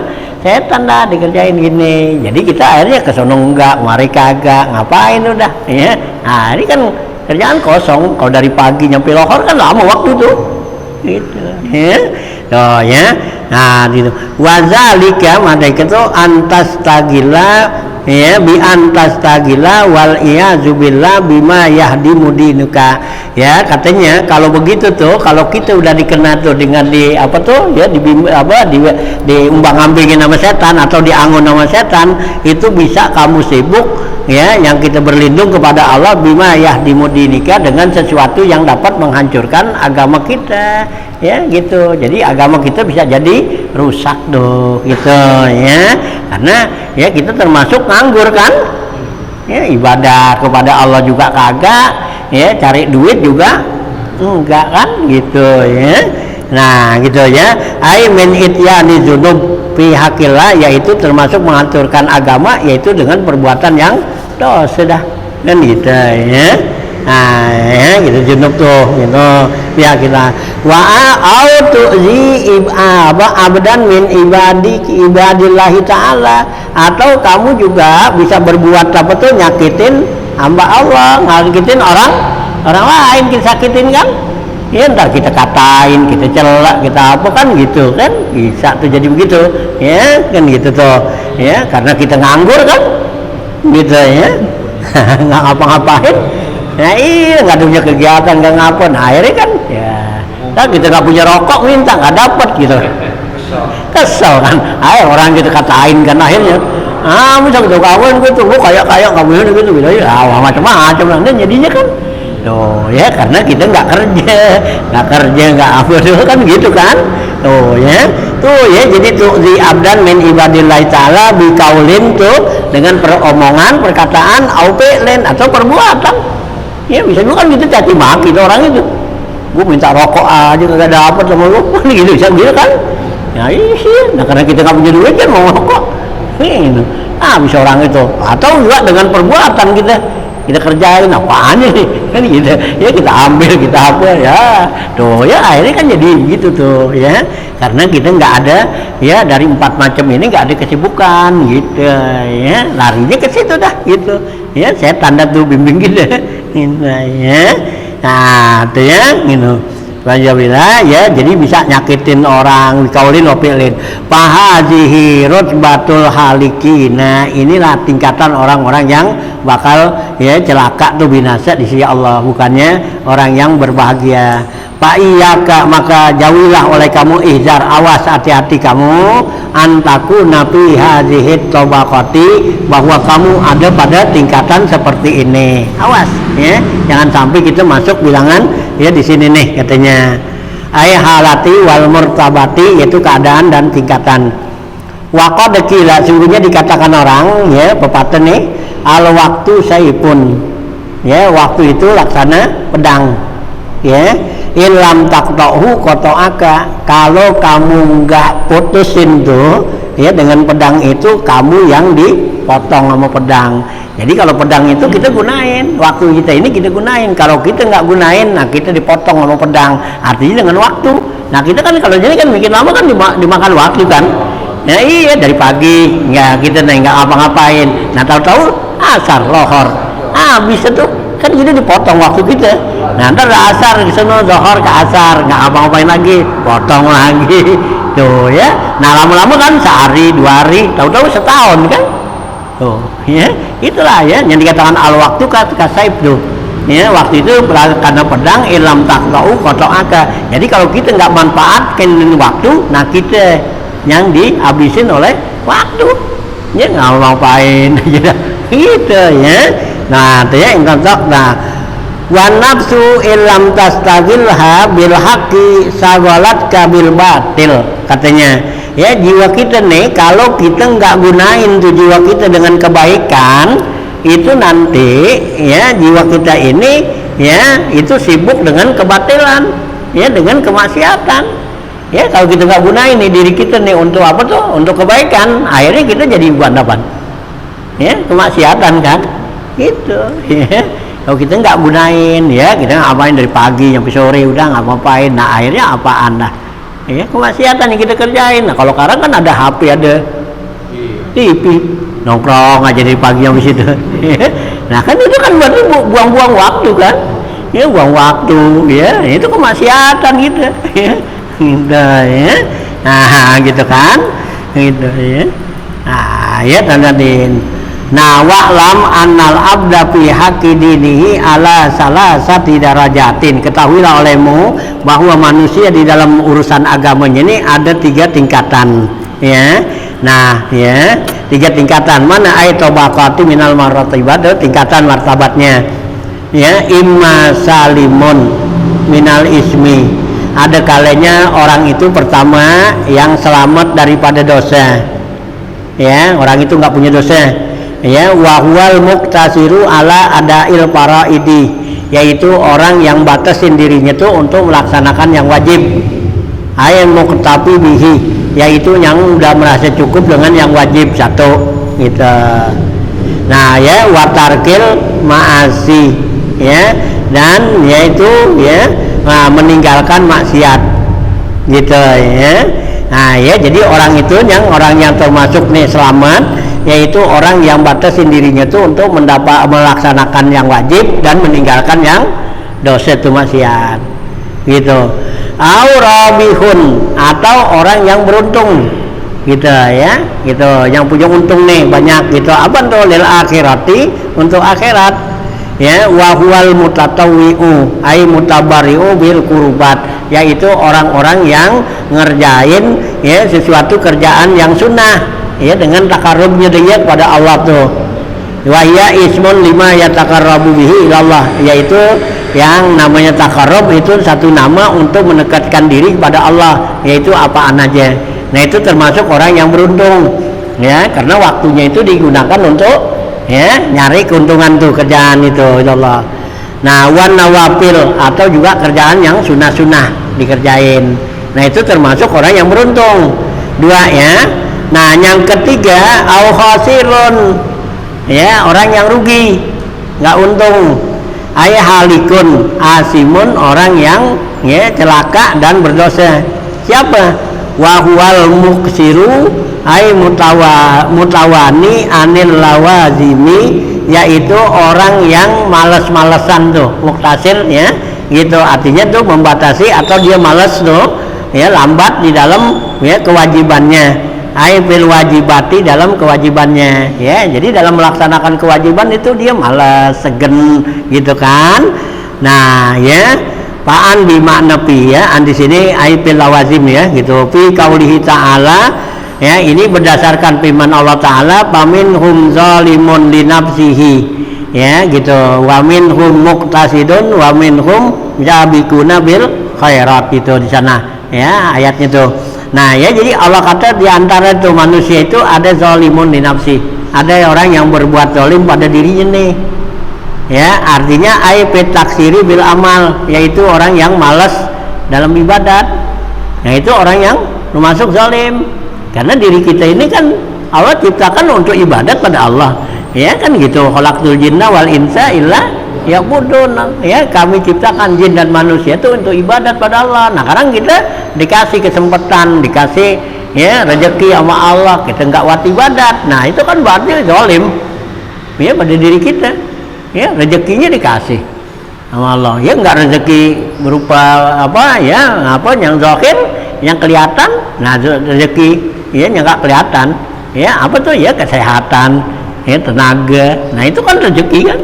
setan dah, dikerjain gini. Jadi kita akhirnya kesono enggak, mari kagak, ngapain udah ya. Nah ini kan kerjaan kosong. Kalau dari pagi nyampe lohor kan lama waktu tuh gitu ya. Tuh ya. Nah gitu. Wazalika madai itu antas tagila ya bi antastagila wal iyazubillah bima yahdimu dinuka. Ya katanya kalau begitu tuh, kalau kita udah dikena tuh dengan di apa tuh ya di umbang-ambingin sama setan atau diangun sama setan, itu bisa kamu sibuk ya yang kita berlindung kepada Allah bima yahdimu dinika, dengan sesuatu yang dapat menghancurkan agama kita ya gitu. Jadi agama kita bisa jadi rusak tuh gitu ya, karena ya kita termasuk nganggur kan ya, ibadah kepada Allah juga kagak ya, cari duit juga enggak kan gitu ya. Nah gitu ya, ai min ityani dzunub fi haqillah, yaitu termasuk mengaturkan agama, yaitu dengan perbuatan yang dosa dah kan gitu ya. Nah ya gitu junub tuh gitu ya kita wa autuzi abdan min ibadillahi ta'ala, atau kamu juga bisa berbuat apa tuh nyakitin hamba Allah, ngakitin orang lain, kita sakitin kan ya, ntar kita katain, kita celak, kita apa kan gitu kan, bisa tuh jadi begitu ya kan gitu tuh ya, karena kita nganggur kan gitu ya nggak ngapa-ngapain. Nah iya, nggak punya kegiatan, nggak ngapa, nah akhirnya kan ya kan kita nggak punya rokok minta nggak dapat gitu, kesel kan. Ayo orang kita katain kan akhirnya, bisa gitu kawan gitu, lu kayak nggak boleh gitu ya, macam-macam lah jadinya kan. Tuh ya, karena kita nggak kerja nggak apa dulu kan gitu kan. Tuh ya jadi tuh di abdan min ibadillahi ta'ala bikaulin tuh dengan peromongan, perkataan, au fi'lin atau perbuatan. Ya bisa juga kan gitu caci maki orang itu, gue minta rokok aja kagak dapet sama lu gitu, bisa gitu kan ya. Iya, nah karena kita nggak punya duit kan mau rokok gitu. Bisa orang itu, atau juga dengan perbuatan kita kerjain apaan nih kan gitu ya, kita ambil kita apa ya tuh ya, akhirnya kan jadi gitu tuh ya, karena kita nggak ada ya, dari 4 macam ini nggak ada kesibukan gitu ya, larinya ke situ dah gitu ya, saya tanda tuh bimbing gitu ya. Nah tuh ya gitu Alhamdulillah ya, jadi bisa nyakitin orang, kaulin opilin. Fahazihi rutbatul haliki. Nah inilah tingkatan orang-orang yang bakal ya celaka tuh, binasa di sisi Allah, bukannya orang yang berbahagia. Fa'iyaka, maka jauhilah oleh kamu, ihzar, awas, hati-hati kamu, antaku nabi hadhihit tobakoti, bahwa kamu ada pada tingkatan seperti ini. Awas ya, jangan sampai kita masuk bilangan ya di sini nih katanya. Ai halati wal murtabati, yaitu keadaan dan tingkatan. Waqad qila, sungguhnya dikatakan orang ya, pepatah nih, al waktu saipun ya, waktu itu laksana pedang ya. Ilam taqta'hu qata'aka, kalau kamu nggak putusin tuh ya dengan pedang itu, kamu yang dipotong sama pedang. Jadi kalau pedang itu kita gunain, waktu kita ini kita gunain. Kalau kita nggak gunain, nah kita dipotong sama pedang, artinya dengan waktu. Nah kita kan kalau jadi kan bikin lama kan dimakan waktu kan. Nah iya, dari pagi nggak kita nggak apa-ngapain, nah tahu-tahu asar lohor, bisa tuh kan kita dipotong waktu kita. Nah ntar asar ke sana, zohor ke asar, nggak apa-ngapain lagi, potong lagi tuh ya. Nah lama-lama kan sehari 2 hari, tahu-tahu setahun kan. Tuh ya, itulah ya yang dikatakan al waktu kasaib tuh ya, waktu itu karena pedang ilam taqta'u qata'aka. Jadi kalau kita nggak manfaatkan waktu, nah kita yang dihabisin oleh waktu ya, nggak ngapain gitu ya. Nah itu ya intak. Nah wa nafsu illam tastagilha bil haqqi sagalat kabil batil, katanya ya, jiwa kita nih kalau kita nggak gunain tuh jiwa kita dengan kebaikan, itu nanti ya jiwa kita ini ya itu sibuk dengan kebatilan ya, dengan kemaksiatan ya. Kalau kita nggak gunain nih diri kita nih untuk apa tuh, untuk kebaikan, akhirnya kita jadi buat apa ya, kemaksiatan kan gitu ya. Kalau kita nggak gunain ya, kita ngapain dari pagi sampai sore udah nggak ngapain, nah akhirnya apaan dah ya, kemaksiatan yang kita kerjain. Nah kalau sekarang kan ada HP, ada TV, nongkrong aja dari pagi sampai situ nah kan itu kan berarti buang-buang waktu kan ya, buang waktu ya, itu kemaksiatan gitu ya gitu ya. Nah gitu kan gitu ya. Nah ya tandadin. Nah, wa'lam annal abda fi haqqi dinihi ala salasati darajatin. Ketahuilah olehmu bahwa manusia di dalam urusan agamanya ini ada 3 tingkatan, ya. Nah, ya, 3 tingkatan. Mana ayat tabaqati minal maratibat, tingkatan martabatnya. Ya, imma salimun minal ismi. Ada kalanya orang itu pertama yang selamat daripada dosa. Ya, orang itu nggak punya dosa. Ya, wahwal muktasiru ala adail faraidi, yaitu orang yang batasin dirinya tuh untuk melaksanakan yang wajib. Ayat muktafi bihi, yaitu yang udah merasa cukup dengan yang wajib satu gitu. Nah, ya, watarkil ma'asi, ya, dan yaitu ya meninggalkan maksiat gitu, ya. Nah, ya, jadi orang yang termasuk nih selamat, yaitu orang yang batasin dirinya tuh untuk melaksanakan yang wajib dan meninggalkan yang dosa itu maksiat gitu. Aurabihun, atau orang yang beruntung gitu, ya, gitu, yang punya untung nih banyak gitu. Apa tuh? Lil akhirati, untuk akhirat, ya. Wahwal mutatawwi'u ay mutabari'u bil qurbat, yaitu orang-orang yang ngerjain ya sesuatu kerjaan yang sunnah, ya, dengan takarrubnya dia kepada Allah tuh. Wa ya ismun lima yatakarrabu bihi ilallah, yaitu yang namanya takarrub itu satu nama untuk mendekatkan diri kepada Allah, yaitu apaan aja. Nah, itu termasuk orang yang beruntung, ya, karena waktunya itu digunakan untuk ya nyari keuntungan tuh kerjaan itu ilallah. Nah, wan nawafil, atau juga kerjaan yang sunnah-sunnah dikerjain. Nah, itu termasuk orang yang beruntung. 2, ya. Nah, yang ketiga au khasirun, ya, orang yang rugi, nggak untung. Ay halikun asimun, orang yang ya celaka dan berdosa. Siapa? Wahwal muksiru ay mutawani anil lawazimi, yaitu orang yang malas-malesan tuh, muktasir, ya, gitu. Artinya tuh membatasi atau dia malas tuh, ya, lambat di dalam ya kewajibannya. Fil wajibati, dalam kewajibannya, ya. Jadi dalam melaksanakan kewajiban itu dia malas, segen gitu kan. Nah, ya, paan bi makna fi, ya, di sini fil lawazim, ya, gitu. Fi qaulihi ta'ala, ya, ini berdasarkan firman Allah Ta'ala, paminhum zalimun li nafsihi, ya, gitu. Wa minhum muqtasidun wa minhum sabiquna bil khairat, itu di sana, ya, ayatnya tuh. Nah, ya, jadi Allah kata di antara itu manusia itu ada zalimun li nafsi, ada orang yang berbuat zalim pada dirinya nih, ya, artinya taksiri bil amal, yaitu orang yang malas dalam ibadat. Nah, itu orang yang termasuk zalim, karena diri kita ini kan Allah ciptakan untuk ibadat pada Allah, ya, kan gitu. Khalaqtul jinna wal insa illa ya'budun, ya, kami ciptakan jin dan manusia itu untuk ibadat pada Allah. Nah, sekarang kita dikasih kesempatan, dikasih ya rezeki sama Allah, kita nggak buat ibadat. Nah, itu kan berarti zalim, ya, pada diri kita, ya, rezekinya dikasih sama Allah, ya, nggak rezeki berupa apa, ya, apa yang zahir, yang kelihatan. Nah, rezeki ya yang nggak kelihatan, ya, apa tuh, ya, kesehatan, ya, tenaga. Nah, itu kan rezeki kan,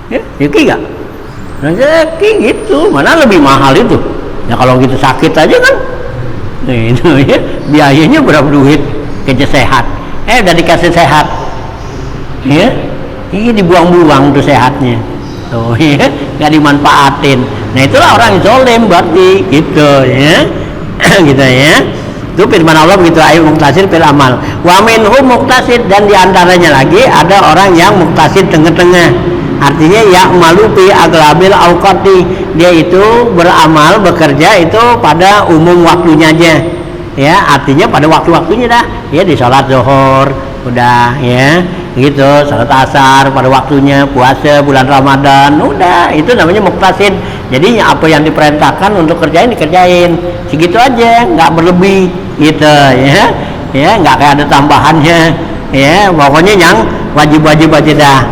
ya, rezeki nggak? Rezeki gitu, mana lebih mahal itu. Ya, kalau gitu sakit aja kan, itu ya biayanya berapa duit, kerja sehat, udah dikasih sehat, ya, ini dibuang-buang tuh sehatnya, tuh, ya, nggak dimanfaatin. Nah, itulah orang zalim berarti, gitu, ya, gitu, ya. Itu firman Allah begitu, ayu muktasir fil amal. Wa minhum muktasir, dan diantaranya lagi ada orang yang muktasir tengah-tengah. Artinya ya malupi aglabil auqati, dia itu beramal, bekerja itu pada umum waktunya aja, ya, artinya pada waktu-waktunya dah, ya, di sholat zuhur udah, ya, gitu, sholat asar pada waktunya, puasa bulan Ramadan udah, itu namanya muktasid. Jadi apa yang diperintahkan untuk kerjain dikerjain, segitu aja, nggak berlebih gitu, ya, ya, nggak kayak ada tambahannya, ya, pokoknya yang wajib-wajib aja dah.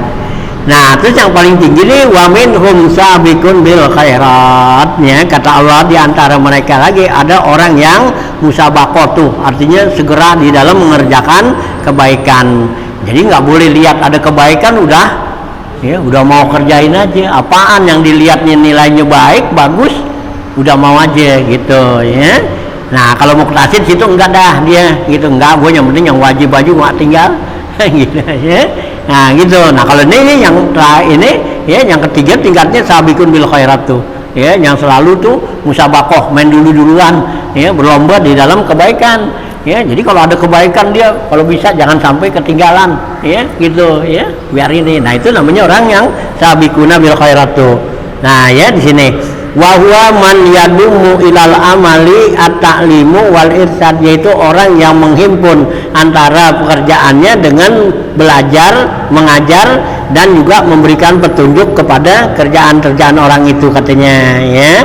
Nah, terus yang paling tinggi nih, wa minhum sabiqun bil khairat, ya, kata Allah, di antara mereka lagi ada orang yang musabaqatuh, artinya segera di dalam mengerjakan kebaikan. Jadi nggak boleh lihat ada kebaikan udah mau kerjain aja. Apaan yang dilihatnya nilainya baik, bagus, udah mau aja gitu ya. Nah kalau muktasid situ enggak dah dia gitu, enggak, gue yang penting yang wajib aja gue tinggal gitu ya. Nah gitu. Nah kalau ini yang ini ya, yang ketiga tingkatnya sabiqun bil khairat tuh ya, yang selalu tuh musabakoh, main duluan ya, berlomba di dalam kebaikan ya. Jadi kalau ada kebaikan dia kalau bisa jangan sampai ketinggalan ya gitu ya, biar ini. Nah itu namanya orang yang sabiquna bil khairat tuh. Nah ya di sini wa huwa man yadumu ilal amali at-ta'limu wal irsyad, yaitu orang yang menghimpun antara pekerjaannya dengan belajar, mengajar, dan juga memberikan petunjuk kepada kerjaan-kerjaan orang itu katanya ya.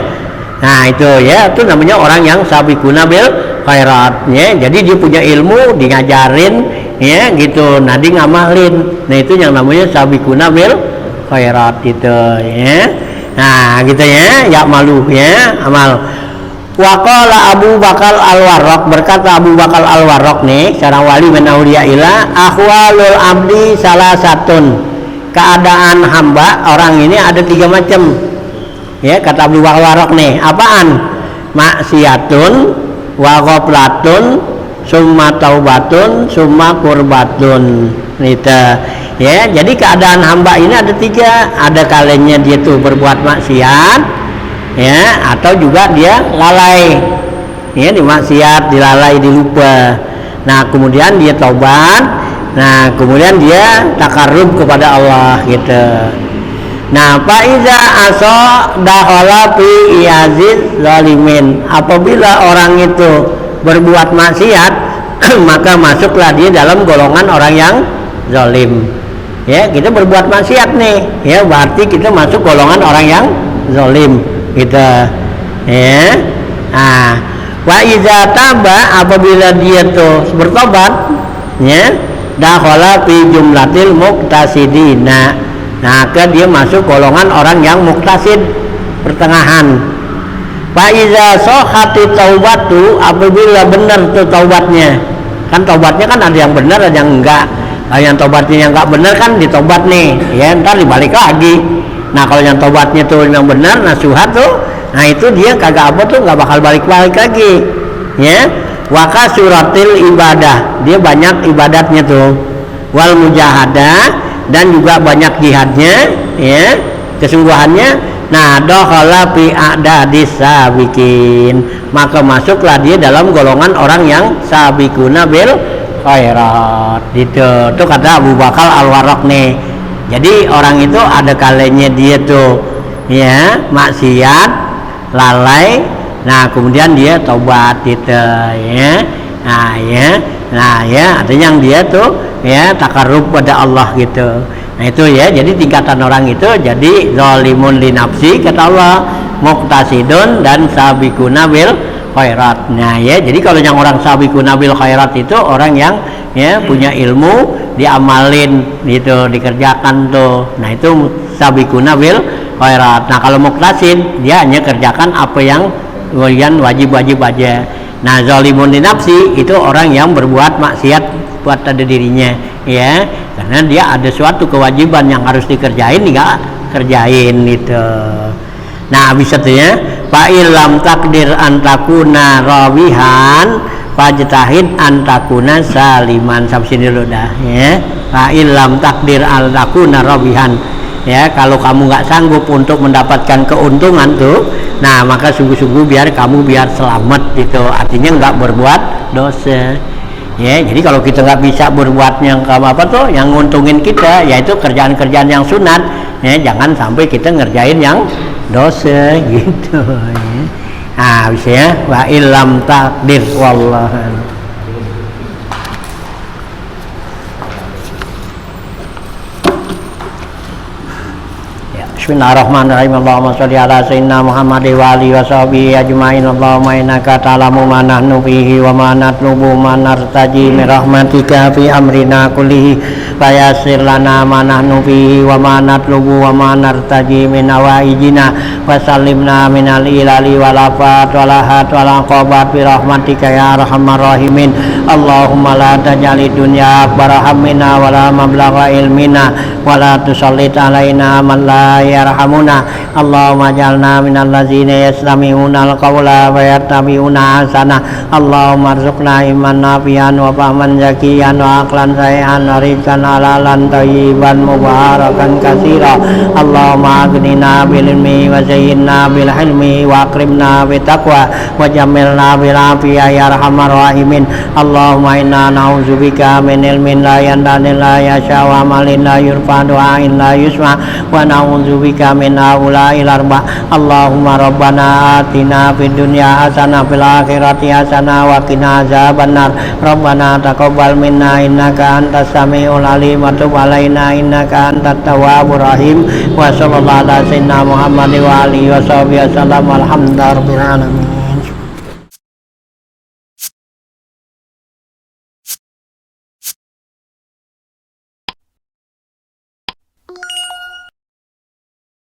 Nah itu ya, itu namanya orang yang sabiquna bil khairat ya. Jadi dia punya ilmu, di ngajarin ya gitu, nah dia ngamalin. Nah itu yang namanya sabiquna bil khairat gitu ya. Nah gitu ya malu ya amal. Waqala Abu Bakar Al-Warraq, berkata Abu Bakar Al-Warraq nih, seorang wali min auliyaillah, ahwalul abdi salah satun, keadaan hamba orang ini ada 3 macam ya, kata Abu Bakar Al-Warraq nih. Apaan? Maksiatun wa ghaflatun summa taubatun summa qurbatun gitu ya. Jadi keadaan hamba ini ada 3, ada kalanya dia tuh berbuat maksiat ya, atau juga dia lalai ya, di maksiat, dilalai, dilupa. Nah kemudian dia taubat, nah kemudian dia takarrub kepada Allah gitu. Nah faiza aso dakhala fi iyaziz zalimin, apabila orang itu berbuat maksiat maka masuklah dia dalam golongan orang yang zalim ya. Kita berbuat maksiat nih ya, berarti kita masuk golongan orang yang zalim gitu ya. Nah wa iza taba, apabila dia tuh bertobat ya, dakhala fi jumlatil muqtasidina, nah dia masuk golongan orang yang muktasid, pertengahan. Fa iza sahhati taubatu, apabila benar tuh taubatnya, kan taubatnya kan ada yang benar ada yang enggak. Nah, yang taubatnya yang enggak benar kan ditobat nih ya, ntar dibalik lagi. Nah kalau yang taubatnya tuh yang benar, nasuhat tuh, nah itu dia kagak apa tuh, nggak bakal balik-balik lagi ya. Waka suratil ibadah, dia banyak ibadatnya tuh, wal mujahadah, dan juga banyak jihadnya ya, kesungguhannya. Nah dakhala fi a'dadis sabiqin, maka masuklah dia dalam golongan orang yang sabiquna bil khairat gitu. Itu kata Abu Bakar Al-Warraq nih. Jadi orang itu ada kalanya dia tuh ya maksiat, lalai, nah kemudian dia taubat gitu ya. Nah ya artinya yang dia tuh ya takarrub pada Allah gitu. Nah itu ya, jadi tingkatan orang itu jadi zalimun li nafsi kata Allah, muqtasidun, dan sabiquna bil khairat. Nah ya, jadi kalau yang orang sabiquna bil khairat itu orang yang ya punya ilmu, diamalin gitu, dikerjakan tuh. Nah itu sabiquna bil khairat. Nah kalau muqtasid dia hanya kerjakan apa yang wajib-wajib aja. Nah zalimun li nafsi itu orang yang berbuat maksiat buat pada dirinya ya, karena dia ada suatu kewajiban yang harus dikerjain, nggak kerjain gitu. Nah bisa tuh ya, fa'ilam takdir antakuna rawihan fajtahid antakuna saliman. Sampai sini dulu dah ya. Fa'ilam takdir antakuna rawihan ya, kalau kamu nggak sanggup untuk mendapatkan keuntungan tuh, nah maka sungguh-sungguh biar kamu selamat gitu, artinya nggak berbuat dosa ya. Jadi kalau kita nggak bisa berbuat yang apa tuh yang nguntungin kita, yaitu kerjaan-kerjaan yang sunat ya, jangan sampai kita ngerjain yang dosa gitu ya. Nah bisa ya, wa illam takdir wallahan. Ya Bismillahirrahmanirrahim. Allahumma sholli ala sayyidina Muhammad wa alihi wa sahbihi ajmain. Allahumma innaka ta'lamu ma nahnu fihi wa ma natlubu ma nartaji min rahmatika fi amrina kullihi fa yassir lana ma nahnu fihi wa ma natlubu wa ma nartaji min awaijina wa sallimna min al-ilali wal afat wal ahat wal aqabat bi rahmatika ya arhamar rahimin. Allahumma la taj'alid dunya akbar hammina wa la mablagha ilmina wa la tusallit alaina man la yarhamuna. Allahumma ij'alna minal ladzina yastami'una al-qawla wa yattabi'una ahsana. Allahumma arzuqna iman nafi'an wa fahman zakiyan wa aqlan sahihan wa rizqan halalan thayyiban mubarakan katsira. Allahumma aghnina bil ilmi wa zayyinna bil hilmi wa akrimna bit taqwa wa jammilna bil afiyah ya arhamar rahimin. Allahumma inna na'udzubika min ilmin la yantahi la yasha wa amalin la yurfa du'ain la yusma wa na'udzubika min haula'il arba. Allahumma rabbana atina fid dunya hasanah fil akhirati hasanah wa qina azabannar. Rabbana taqabbal minna innaka antas samiul alim wa tub alaina innaka antat tawwabur rahim. Wa sallallahu ala sayyidina Muhammad wa alihi wa sahbihi wasallam. Alhamdulillahirabbil alamin.